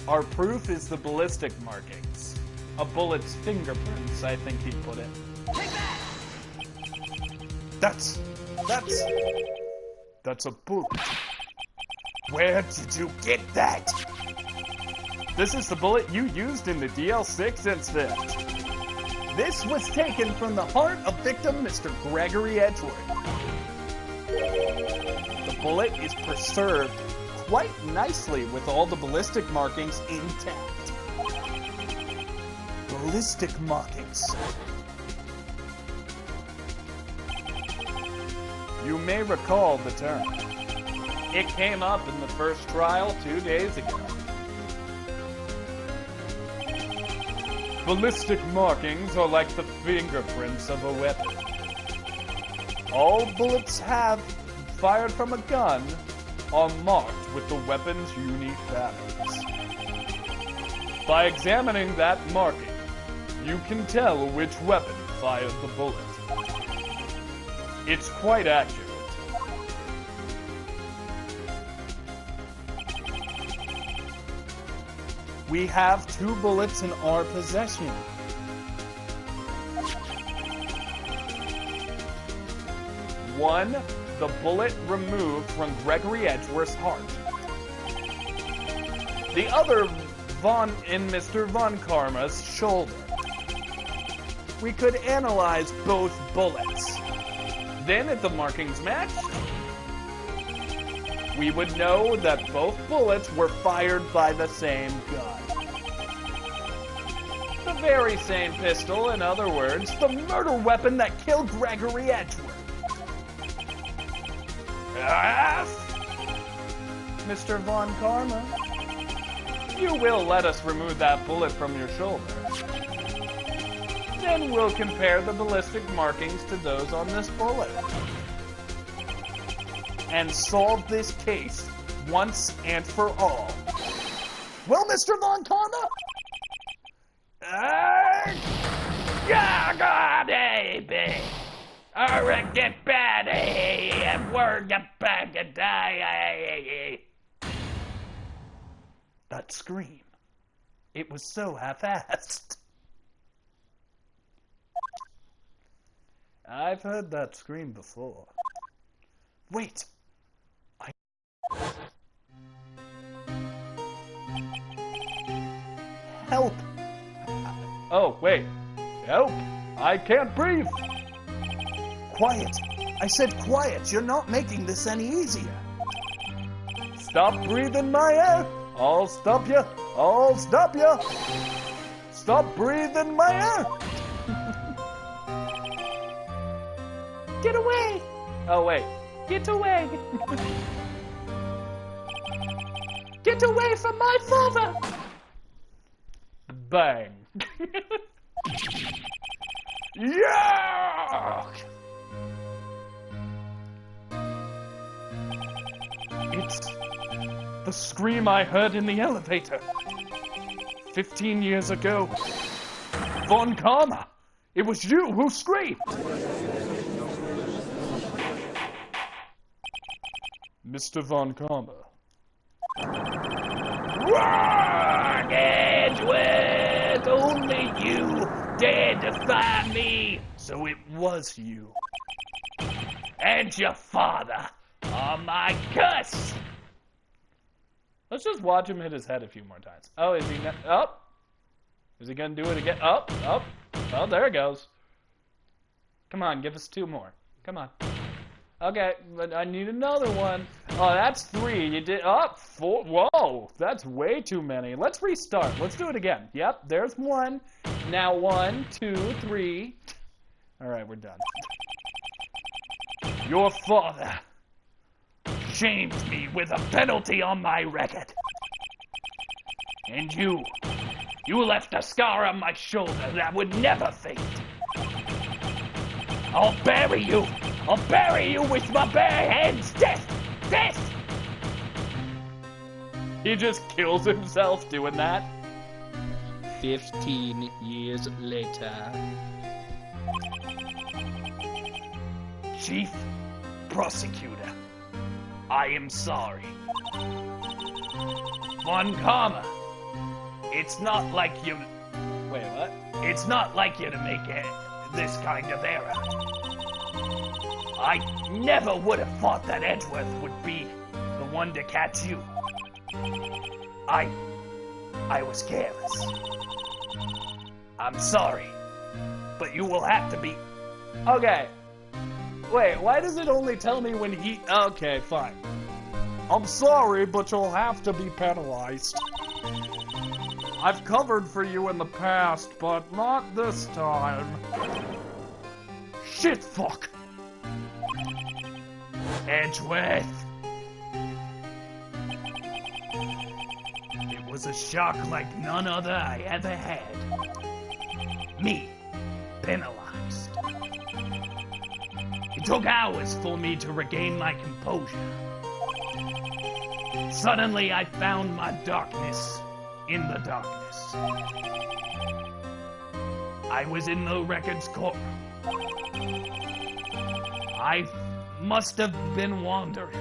our proof is the ballistic markings. A bullet's fingerprints, I think he'd put it. That's a bullet. Where did you get that? This is the bullet you used in the DL6 incident. This was taken from the heart of victim Mr. Gregory Edgeworth. The bullet is preserved quite nicely with all the ballistic markings intact. Ballistic markings. You may recall the term. It came up in the first trial 2 days ago. Ballistic markings are like the fingerprints of a weapon. All bullets fired from a gun are marked with the weapon's unique values. By examining that marking, you can tell which weapon fired the bullet. It's quite accurate. We have 2 bullets in our possession. One, the bullet removed from Gregory Edgeworth's heart. The other in Mr. Von Karma's shoulder. We could analyze both bullets. Then at the markings match, we would know that both bullets were fired by the same gun. The very same pistol, in other words, the murder weapon that killed Gregory Edgeworth. Mr. Von Karma, you will let us remove that bullet from your shoulder. Then we'll compare the ballistic markings to those on this bullet. And solve this case once and for all. Well, Mr. Von Karma? Yeah, God, baby. Get bad, and word get back and die. That scream. It was so half-assed. I've heard that scream before. Wait. Help! Oh, wait. Help! I can't breathe! Quiet! I said quiet! You're not making this any easier! Stop breathing my air! I'll stop you! I'll stop you! Stop breathing my air! Get away! Oh, wait. Get away! Get away from my father! Bang. Yeah! It's the scream I heard in the elevator 15 years ago. Von Karma, it was you who screamed. Mr. Von Karma. Wrong, Edgeworth! Only you dared defy me, So it was you. and your father are my curse. Let's just watch him hit his head a few more times. Oh, is he up? Is he gonna do it again? Up. Oh, there it goes. Come on, give us 2 more. Come on. Okay, but I need another one. Oh, that's 3. You did 4. Whoa, that's way too many. Let's restart. Let's do it again. Yep, there's 1. Now 1, 2, 3. All right, we're done. Your father shamed me with a penalty on my record. And you left a scar on my shoulder that would never fade. I'll bury you with my bare hands. Death. He just kills himself doing that. 15 years later. Chief Prosecutor, I am sorry. Von Karma, it's not like you... Wait, what? It's not like you to make this kind of error. I never would have thought that Edgeworth would be the one to catch you. I was careless. I'm sorry, but you will have to be... Okay. Wait, why does it only tell me when he... Okay, fine. I'm sorry, but you'll have to be penalized. I've covered for you in the past, but not this time. Shit, fuck. Edgeworth. It was a shock like none other I ever had. Me, penalized. It took hours for me to regain my composure. Suddenly I found my darkness in the darkness. I was in the records courtroom. I must have been wandering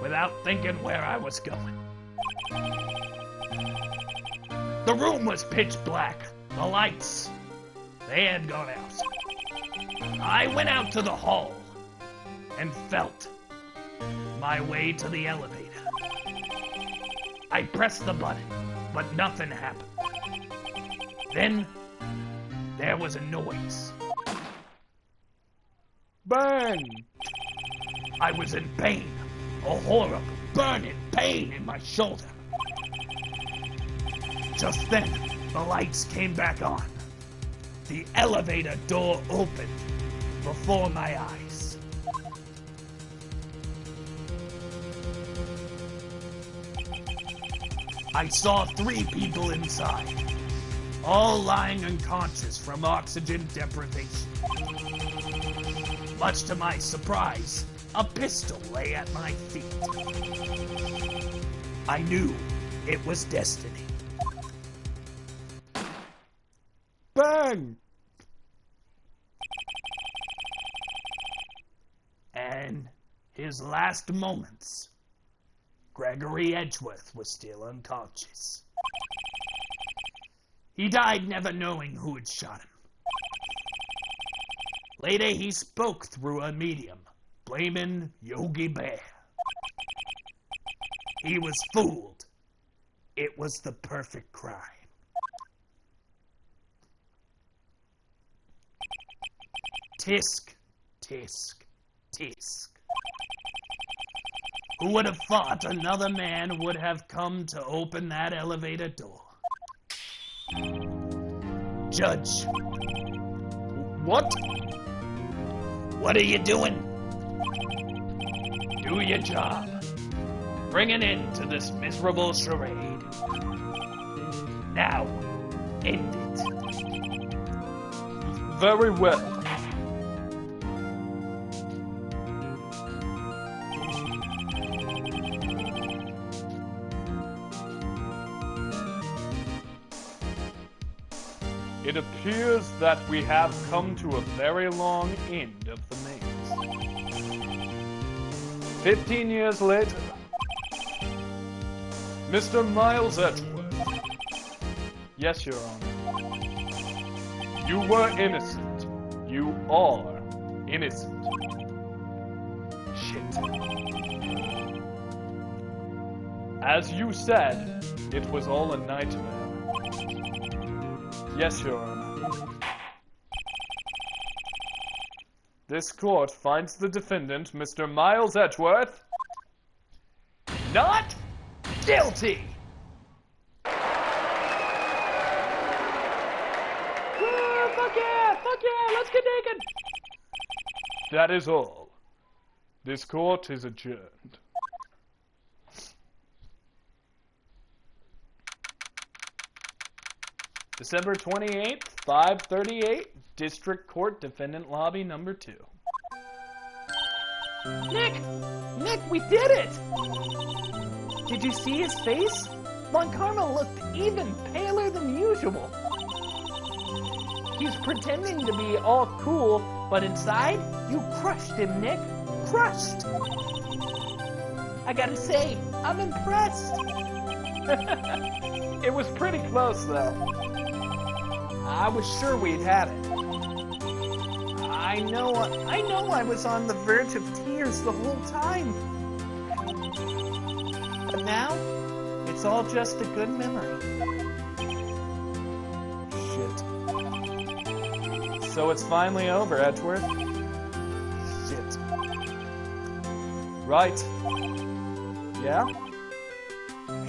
without thinking where I was going. The room was pitch black. The lights, they had gone out. I went out to the hall and felt my way to the elevator. I pressed the button, but nothing happened. Then, there was a noise. Bang! I was in pain, a horrible, burning pain in my shoulder. Just then, the lights came back on. The elevator door opened before my eyes. I saw 3 people inside, all lying unconscious from oxygen deprivation. Much to my surprise, a pistol lay at my feet. I knew it was destiny. Bang! And his last moments, Gregory Edgeworth was still unconscious. He died never knowing who had shot him. Later he spoke through a medium, blaming Yogi Bear. He was fooled. It was the perfect crime. Tisk, tisk, tisk. Who would have thought another man would have come to open that elevator door? Judge. What? What are you doing? Do your job. Bring an end to this miserable charade. Now, end it. Very well. It appears that we have come to a very long end of the maze. 15 years later, Mr. Miles Edgeworth. Yes, Your Honor. You were innocent. You are innocent. Shit. As you said, it was all a nightmare. Yes, Your Honor. This court finds the defendant, Mr. Miles Edgeworth, not guilty! Fuck yeah, let's get naked! That is all. This court is adjourned. December 28th, 5:38, District Court Defendant Lobby Number 2. Nick, we did it! Did you see his face? Von Karma looked even paler than usual. He's pretending to be all cool, but inside, you crushed him, Nick. Crushed! I gotta say, I'm impressed. It was pretty close, though. I was sure we'd had it. I know I was on the verge of tears the whole time. But now, it's all just a good memory. Shit. So it's finally over, Edgeworth. Shit. Right. Yeah?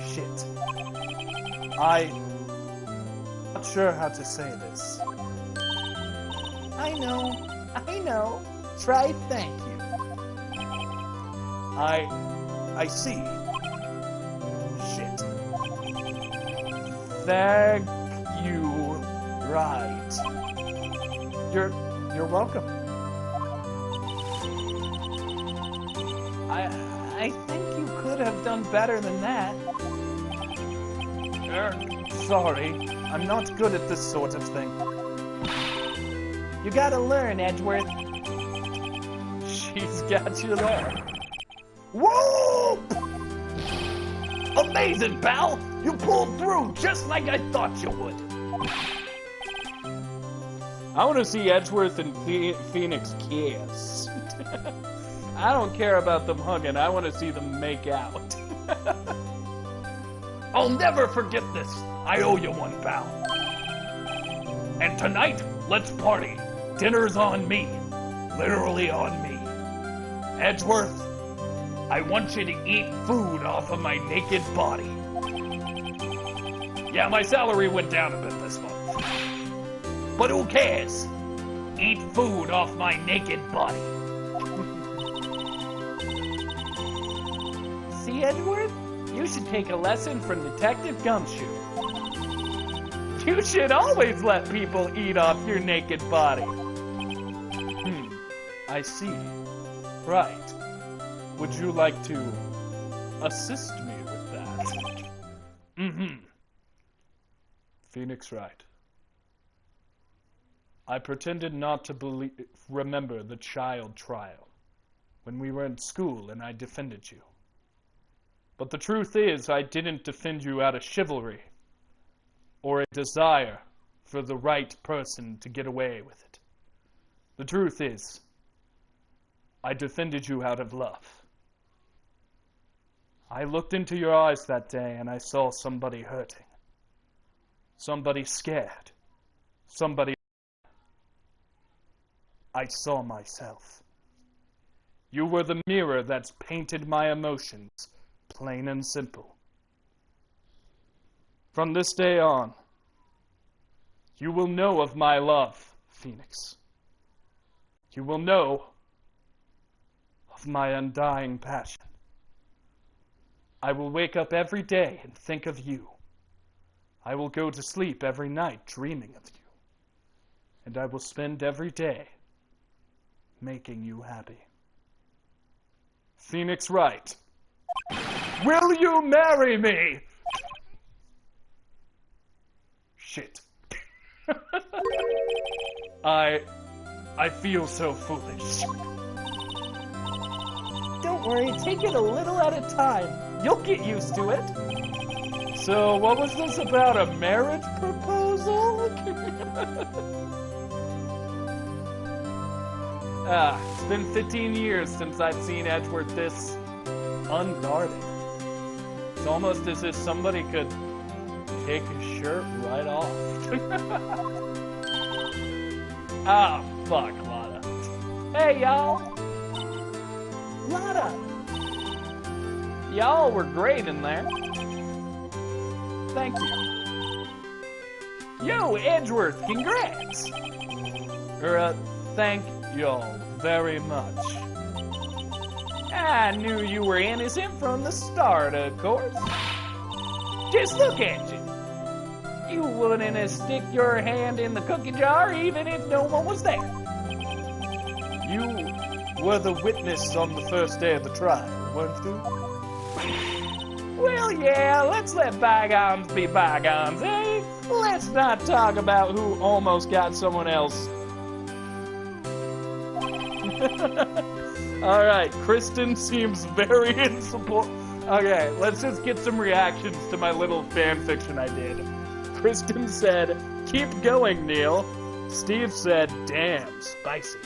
Shit. I'm not sure how to say this. I know. Try thank you. I see. Shit. Thank you. Right. You're welcome. I think you could have done better than that. Sorry. I'm not good at this sort of thing. You gotta learn, Edgeworth. She's got you there. Whoa! Amazing, pal! You pulled through just like I thought you would. I want to see Edgeworth and Phoenix kiss. I don't care about them hugging. I want to see them make out. I'll never forget this. I owe you one, pal. And tonight, let's party. Dinner's on me. Literally on me. Edgeworth, I want you to eat food off of my naked body. Yeah, my salary went down a bit this month. But who cares? Eat food off my naked body. See, Edgeworth? You should take a lesson from Detective Gumshoe. You should always let people eat off your naked body. I see. Right. Would you like to assist me with that? Phoenix Wright. I pretended not to remember the child trial when we were in school and I defended you. But the truth is, I didn't defend you out of chivalry or a desire for the right person to get away with it. The truth is, I defended you out of love. I looked into your eyes that day and I saw somebody hurting. Somebody scared. Somebody... I saw myself. You were the mirror that's painted my emotions, plain and simple. From this day on, you will know of my love, Phoenix. You will know of my undying passion. I will wake up every day and think of you. I will go to sleep every night dreaming of you. And I will spend every day making you happy. Phoenix Wright, will you marry me? Shit. I feel so foolish. Don't worry, take it a little at a time. You'll get used to it. So, what was this about, a marriage proposal? It's been 15 years since I've seen Edgeworth this unguarded. It's almost as if somebody could take his shirt right off. Ah, fuck, Lana. Hey, y'all. Lana. Y'all were great in there. Thank you. Yo, Edgeworth, congrats! Thank y'all very much. I knew you were innocent from the start, of course. Just look at you. You wouldn't have stick your hand in the cookie jar even if no one was there. You were the witness on the first day of the trial, weren't you? Well, yeah, let's let bygones be bygones, eh? Let's not talk about who almost got someone else. Alright, Kristen seems very in support. Okay, let's just get some reactions to my little fan fiction I did. Kristen said, keep going, Kneale. Steve said, damn, spicy.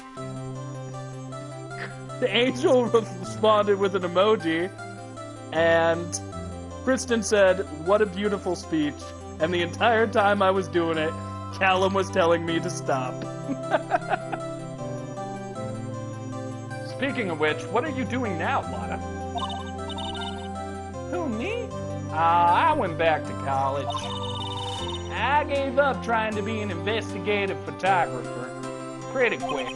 The Angel responded with an emoji, and Kristen said, what a beautiful speech. And the entire time I was doing it, Calum was telling me to stop. Speaking of which, what are you doing now, Lana? Who, me? I went back to college. I gave up trying to be an investigative photographer pretty quick.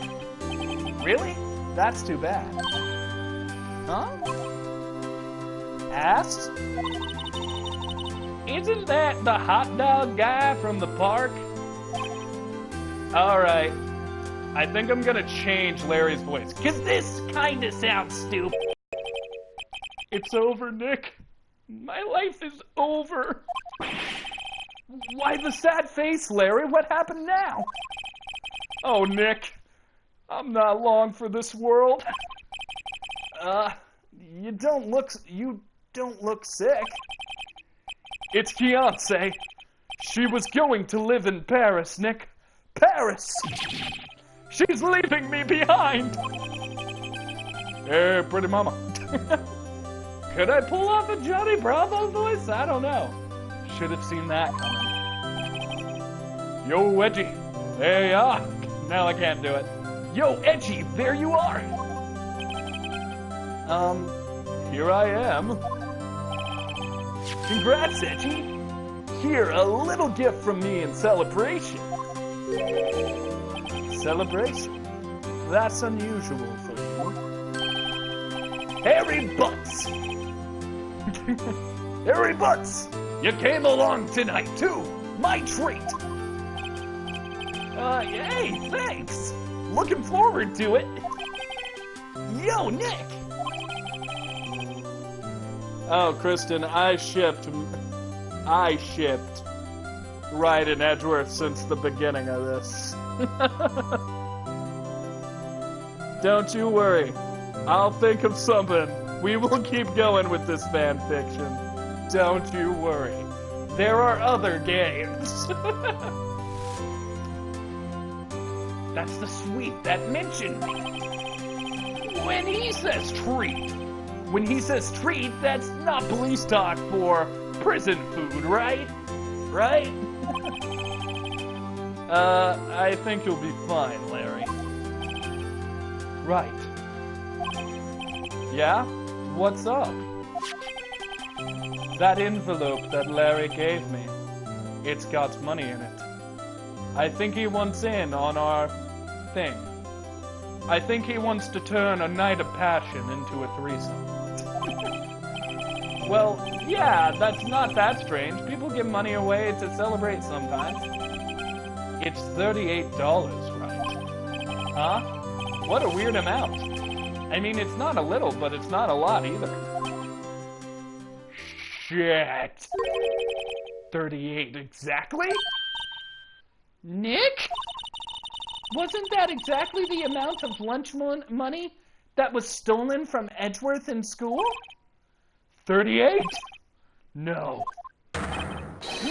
Really? That's too bad. Huh? Ass? Isn't that the hot dog guy from the park? Alright. I think I'm gonna change Larry's voice. Cause this kinda sounds stupid. It's over, Nick. My life is over. Why the sad face, Larry? What happened now? Oh, Nick. I'm not long for this world. You don't look sick. It's fiancé. She was going to live in Paris, Nick. Paris! She's leaving me behind! Hey, pretty mama. Could I pull off a Johnny Bravo voice? I don't know. Should have seen that coming. Yo, Edgy. There you are. Now I can't do it. Yo, Edgy, there you are. Here I am. Congrats, Edgy. Here, a little gift from me in celebration. Celebration? That's unusual for you. Harry Butts! Harry Butts! You came along tonight, too! My treat! Hey, thanks! Looking forward to it! Yo, Nick! Oh, Kristen, I shipped Wright and Edgeworth since the beginning of this. Don't you worry. I'll think of something. We will keep going with this fan fiction. Don't you worry. There are other games. That's the sweet that mentioned me. When he says treat. When he says treat, that's not police talk for prison food, right? Right? I think you'll be fine, Larry. Right. Yeah? What's up? That envelope that Larry gave me, it's got money in it. I think he wants in on our thing. I think he wants to turn a night of passion into a threesome. Well, yeah, that's not that strange. People give money away to celebrate sometimes. It's $38, right? Huh? What a weird amount. I mean, it's not a little, but it's not a lot either. Shit. 38 exactly? Nick? Wasn't that exactly the amount of lunch money that was stolen from Edgeworth in school? 38? No.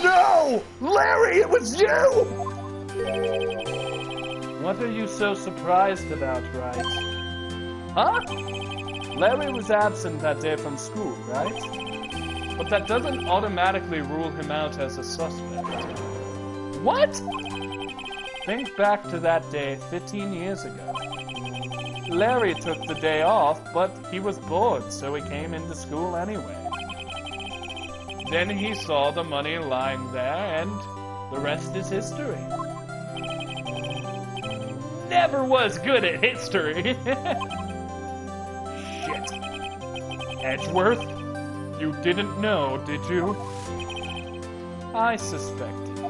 No! Larry, it was you! What are you so surprised about, Wright? Huh? Larry was absent that day from school, right? But that doesn't automatically rule him out as a suspect. What? Think back to that day 15 years ago. Larry took the day off, but he was bored, so he came into school anyway. Then he saw the money lying there, and the rest is history. Never was good at history. Shit. Edgeworth? You didn't know, did you? I suspected.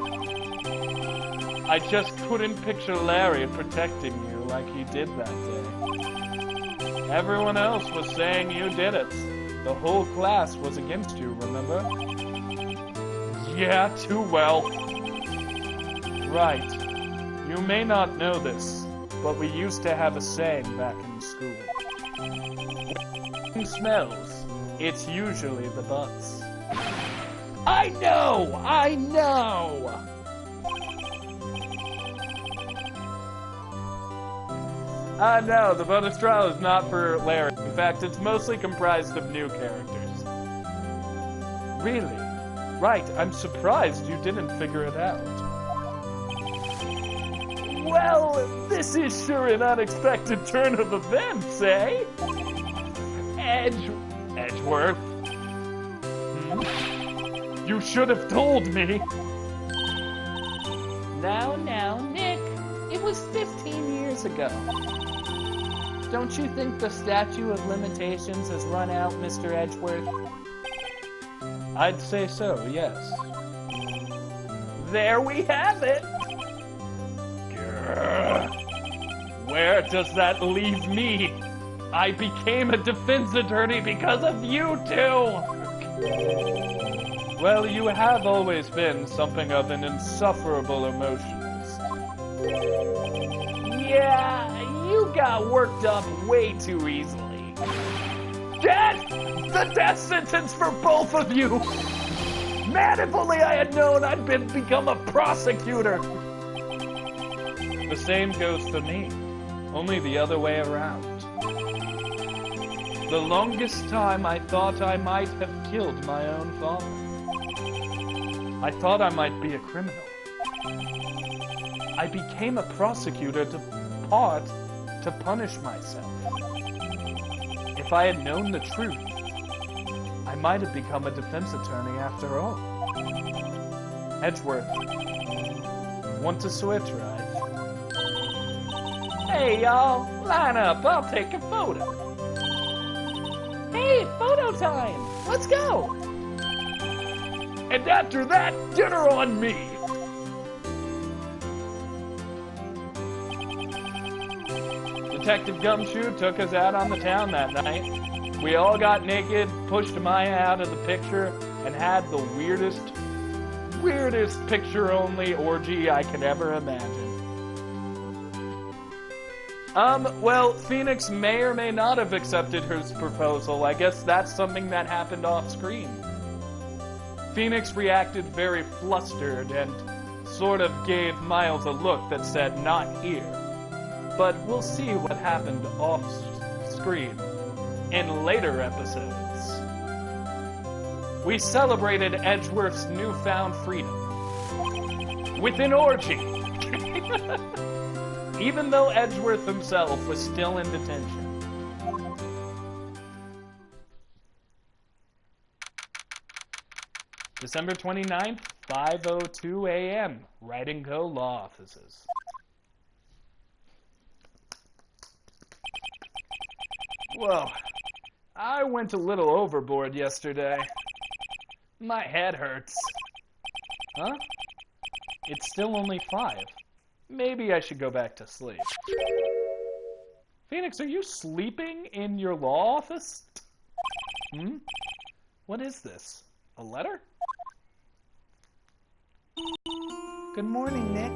I just couldn't picture Larry protecting you like he did that day. Everyone else was saying you did it. The whole class was against you, remember? Yeah, too well. Right. You may not know this, but we used to have a saying back in school. When smells, it's usually the butts. I know! I know! No, the bonus trial is not for Larry. In fact, it's mostly comprised of new characters. Really? Right, I'm surprised you didn't figure it out. Well, this is sure an unexpected turn of events, eh? Edgeworth? You should have told me! Now, Nick, it was 15 years ago. Don't you think the statute of limitations has run out, Mr. Edgeworth? I'd say so, yes. There we have it! Grr. Where does that leave me? I became a defense attorney because of you two! Well, you have always been something of an insufferable emotionist. Yeah, you got worked up way too easily. Death! The death sentence for both of you! Man, if only I had known I'd become a prosecutor! The same goes for me, only the other way around. The longest time I thought I might have killed my own father. I thought I might be a criminal. I became a prosecutor to punish myself. If I had known the truth, I might have become a defense attorney after all. Edgeworth, want to switch, right? Hey, y'all, line up, I'll take a photo. Hey, photo time! Let's go! And after that, dinner on me! Detective Gumshoe took us out on the town that night. We all got naked, pushed Maya out of the picture, and had the weirdest picture-only orgy I could ever imagine. Well, Phoenix may or may not have accepted his proposal. I guess that's something that happened off-screen. Phoenix reacted very flustered and sort of gave Miles a look that said, "Not here." But we'll see what happened off-screen in later episodes. We celebrated Edgeworth's newfound freedom with an orgy. Even though Edgeworth himself was still in detention. December 29th, 5:02 a.m., Wright & Co. Law Offices. Whoa, I went a little overboard yesterday. My head hurts. Huh? It's still only 5. Maybe I should go back to sleep. Phoenix, are you sleeping in your law office? What is this? A letter? Good morning, Nick.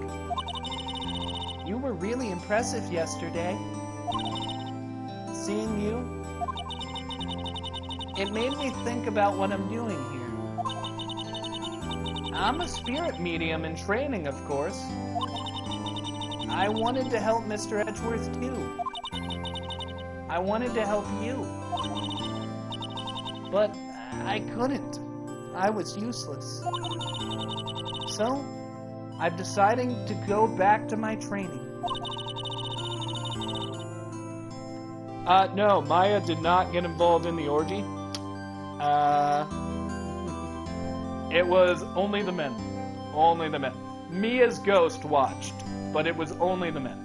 You were really impressive yesterday. Seeing you, it made me think about what I'm doing here. I'm a spirit medium in training, of course. I wanted to help Mr. Edgeworth, too. I wanted to help you. But I couldn't. I was useless. So, I'm deciding to go back to my training. No, Maya did not get involved in the orgy. It was only the men. Only the men. Mia's ghost watched, but it was only the men.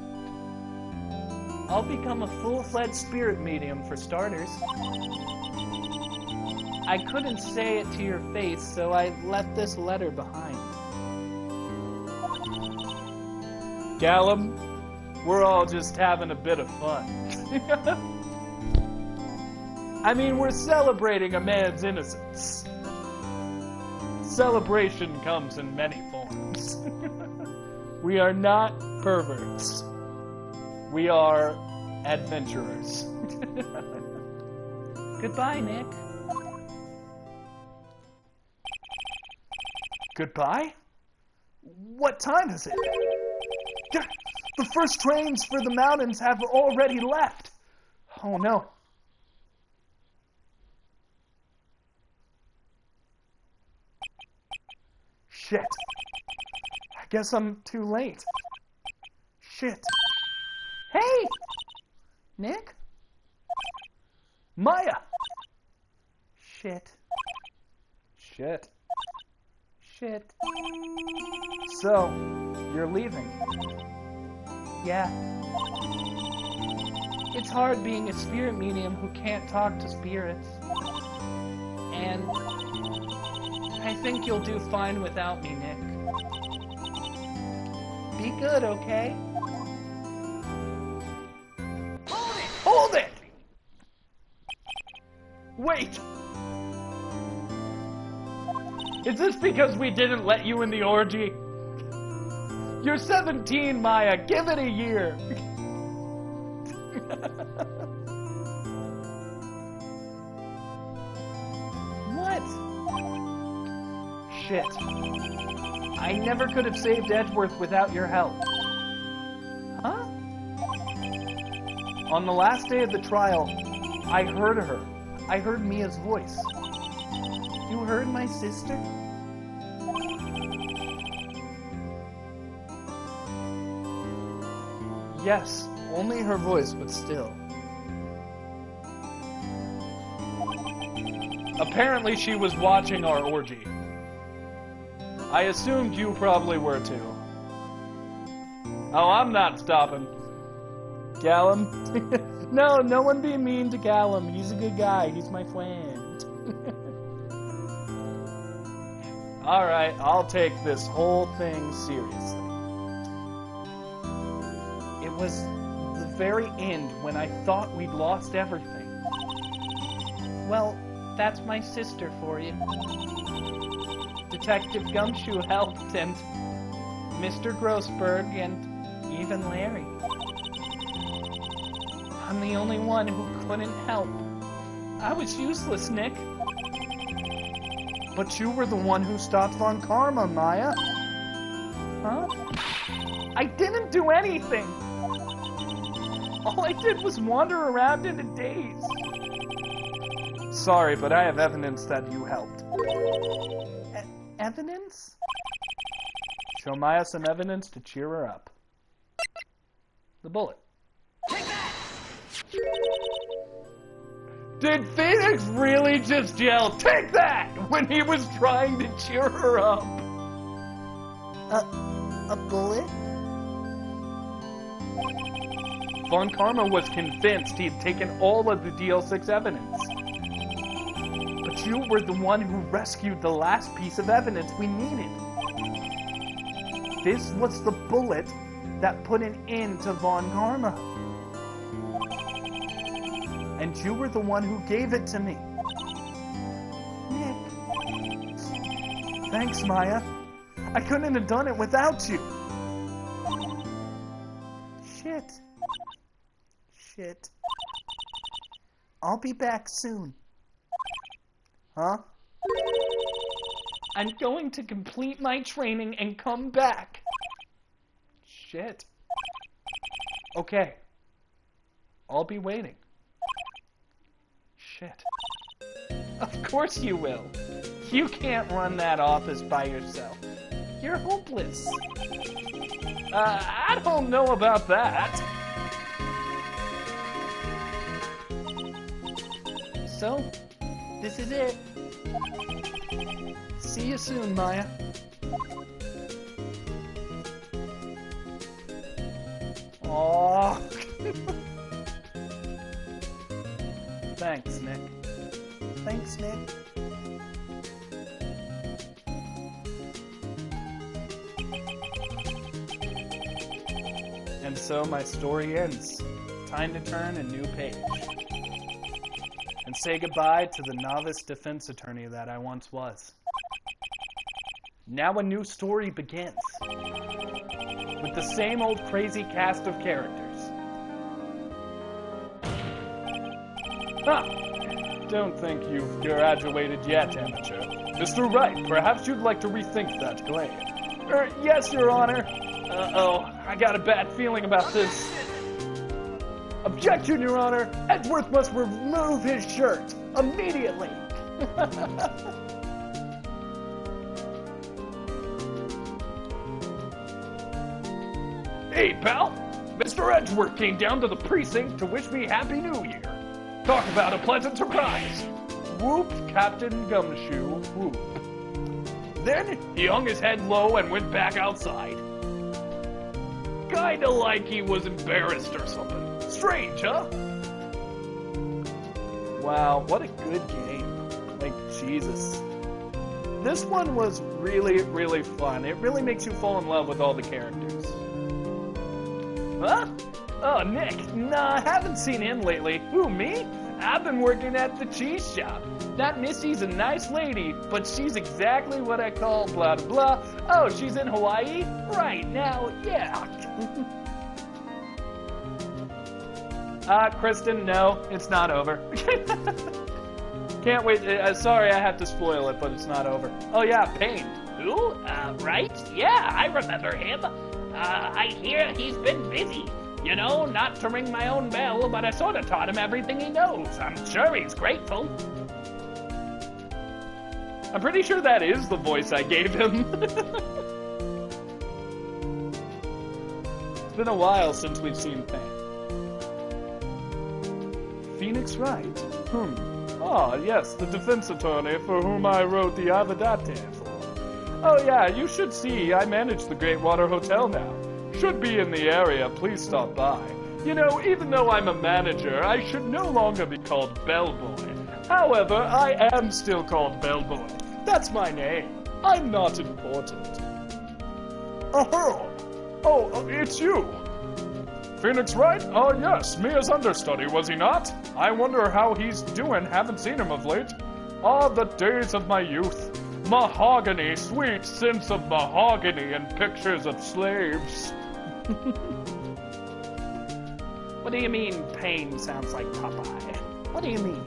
I'll become a full-fledged spirit medium for starters. I couldn't say it to your face, so I left this letter behind. Calum, we're all just having a bit of fun. I mean, we're celebrating a man's innocence. Celebration comes in many forms. We are not perverts. We are adventurers. Goodbye, Nick. Goodbye? What time is it? The first trains for the mountains have already left. Oh no. Shit. I guess I'm too late. Shit. Hey! Nick? Maya! Shit. Shit. Shit. So, you're leaving. Yeah. It's hard being a spirit medium who can't talk to spirits. And I think you'll do fine without me, Nick. Be good, okay? Hold it! Wait! Is this because we didn't let you in the orgy? You're 17, Maya. Give it a year. What? Shit. I never could have saved Edgeworth without your help. Huh? On the last day of the trial, I heard her. I heard Mia's voice. You heard my sister? Yes, only her voice, but still. Apparently she was watching our orgy. I assumed you probably were too. Oh, I'm not stopping. Calum? No one be mean to Calum. He's a good guy. He's my friend. Alright, I'll take this whole thing seriously. It was the very end when I thought we'd lost everything. Well, that's my sister for you. Detective Gumshoe helped, and Mr. Grossberg, and even Larry. I'm the only one who couldn't help. I was useless, Nick. But you were the one who stopped Von Karma, Maya. Huh? I didn't do anything! All I did was wander around in a daze. Sorry, but I have evidence that you helped. Evidence? Show Maya some evidence to cheer her up. The bullet. Take that! Did Phoenix really just yell, "Take that!" when he was trying to cheer her up? A bullet? Von Karma was convinced he'd taken all of the DL6 evidence. But you were the one who rescued the last piece of evidence we needed. This was the bullet that put an end to Von Karma. And you were the one who gave it to me. Nick. Thanks, Maya. I couldn't have done it without you. Shit. I'll be back soon. Huh? I'm going to complete my training and come back. Shit. Okay. I'll be waiting. Shit. Of course you will. You can't run that office by yourself. You're hopeless. I don't know about that. So, this is it. See you soon, Maya. Aww. Thanks, Nick. Thanks, Nick. And so my story ends. Time to turn a new page. And say goodbye to the novice defense attorney that I once was. Now a new story begins. With the same old crazy cast of characters. Don't think you've graduated yet, amateur. Mr. Wright, perhaps you'd like to rethink that claim. Yes, Your Honor. Uh-oh, I got a bad feeling about this. Objection, Your Honor! Edgeworth must remove his shirt! Immediately! Hey, pal! Mr. Edgeworth came down to the precinct to wish me Happy New Year. Talk about a pleasant surprise! Whoop, Captain Gumshoe, whoop. Then, he hung his head low and went back outside. Kinda like he was embarrassed or something. Strange, huh? Wow, what a good game. Like, Jesus. This one was really, really fun. It really makes you fall in love with all the characters. Huh? Oh, Nick. Nah, I haven't seen him lately. Who, me? I've been working at the cheese shop. That Missy's a nice lady, but she's exactly what I call blah blah blah. Oh, she's in Hawaii? Right, now, yeah. Kristen, no, it's not over. Can't wait. Sorry, I have to spoil it, but it's not over. Oh yeah, Pain. Who? Wright? Yeah, I remember him. I hear he's been busy. You know, not to ring my own bell, but I sort of taught him everything he knows. I'm sure he's grateful. I'm pretty sure that is the voice I gave him. It's been a while since we've seen Pain. Phoenix Wright? Ah, yes, the defense attorney for whom I wrote the Avidate for. Oh yeah, you should see, I manage the Great Water Hotel now. Should be in the area, please stop by. You know, even though I'm a manager, I should no longer be called Bellboy. However, I am still called Bellboy. That's my name. I'm not important. Oh, it's you. Phoenix Wright? Oh yes, me as understudy, was he not? I wonder how he's doing, haven't seen him of late. Ah, the days of my youth. Mahogany, sweet scents of mahogany and pictures of slaves. What do you mean, Pain sounds like Popeye? What do you mean?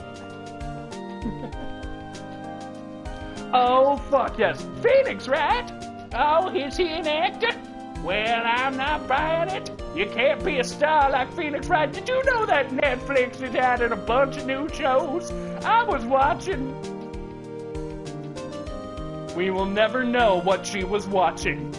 Oh, fuck yes. Phoenix Wright? Oh, is he an actor? Well, I'm not buying it. You can't be a star like Phoenix Wright. Did you know that Netflix is adding a bunch of new shows? I was watching. We will never know what she was watching.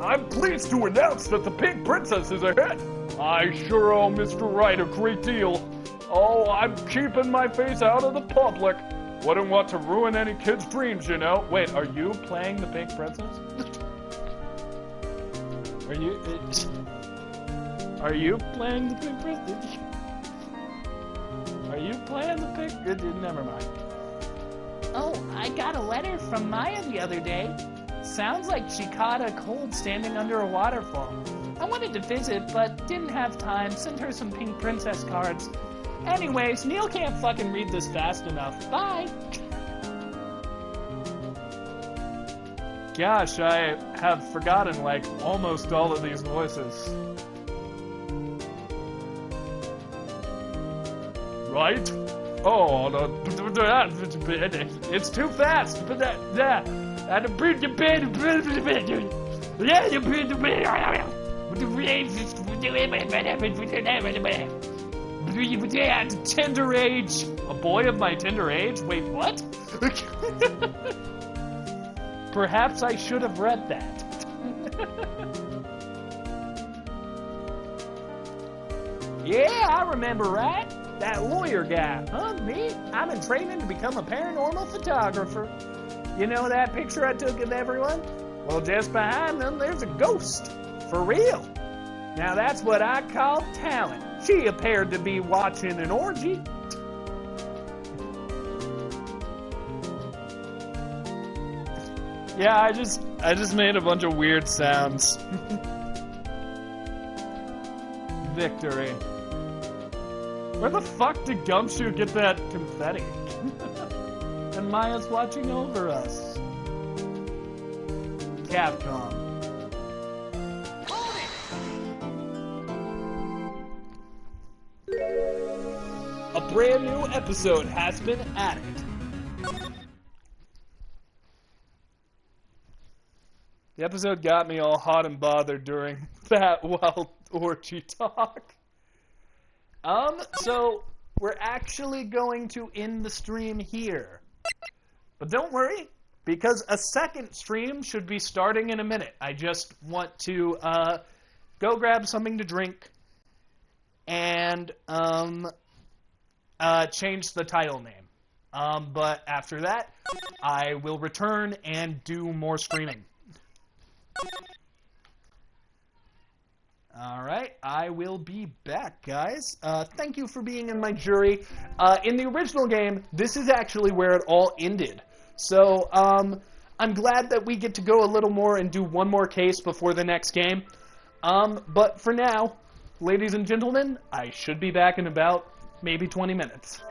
I'm pleased to announce that the Pink Princess is ahead. I sure owe Mr. Wright a great deal. Oh, I'm keeping my face out of the public. Wouldn't want to ruin any kid's dreams, you know. Wait, are you playing the Pink Princess? Are you playing the Pink Princess? Are you playing the Pink? Never mind. Oh, I got a letter from Maya the other day. Sounds like she caught a cold standing under a waterfall. I wanted to visit, but didn't have time. Sent her some Pink Princess cards. Anyways, Neil can't fucking read this fast enough. Bye! Gosh, I have forgotten, like, almost all of these voices. Right? Oh, it's too fast! Tender age. A boy of my tender age? Wait, what? Perhaps I should have read that. Yeah, I remember, right? That lawyer guy. Huh, me? I'm in training to become a paranormal photographer. You know that picture I took of everyone? Well, just behind them, there's a ghost. For real. Now that's what I call talent. She appeared to be watching an orgy. Yeah, I just made a bunch of weird sounds. Victory. Where the fuck did Gumshoe get that confetti? And Maya's watching over us. Capcom. A brand new episode has been added. The episode got me all hot and bothered during that wild orgy talk. So we're actually going to end the stream here. But don't worry, because a second stream should be starting in a minute. I just want to go grab something to drink and change the title name. But after that, I will return and do more streaming. Alright, I will be back, guys. Thank you for being in my jury. In the original game, this is actually where it all ended. So, I'm glad that we get to go a little more and do one more case before the next game. But for now, ladies and gentlemen, I should be back in about maybe 20 minutes.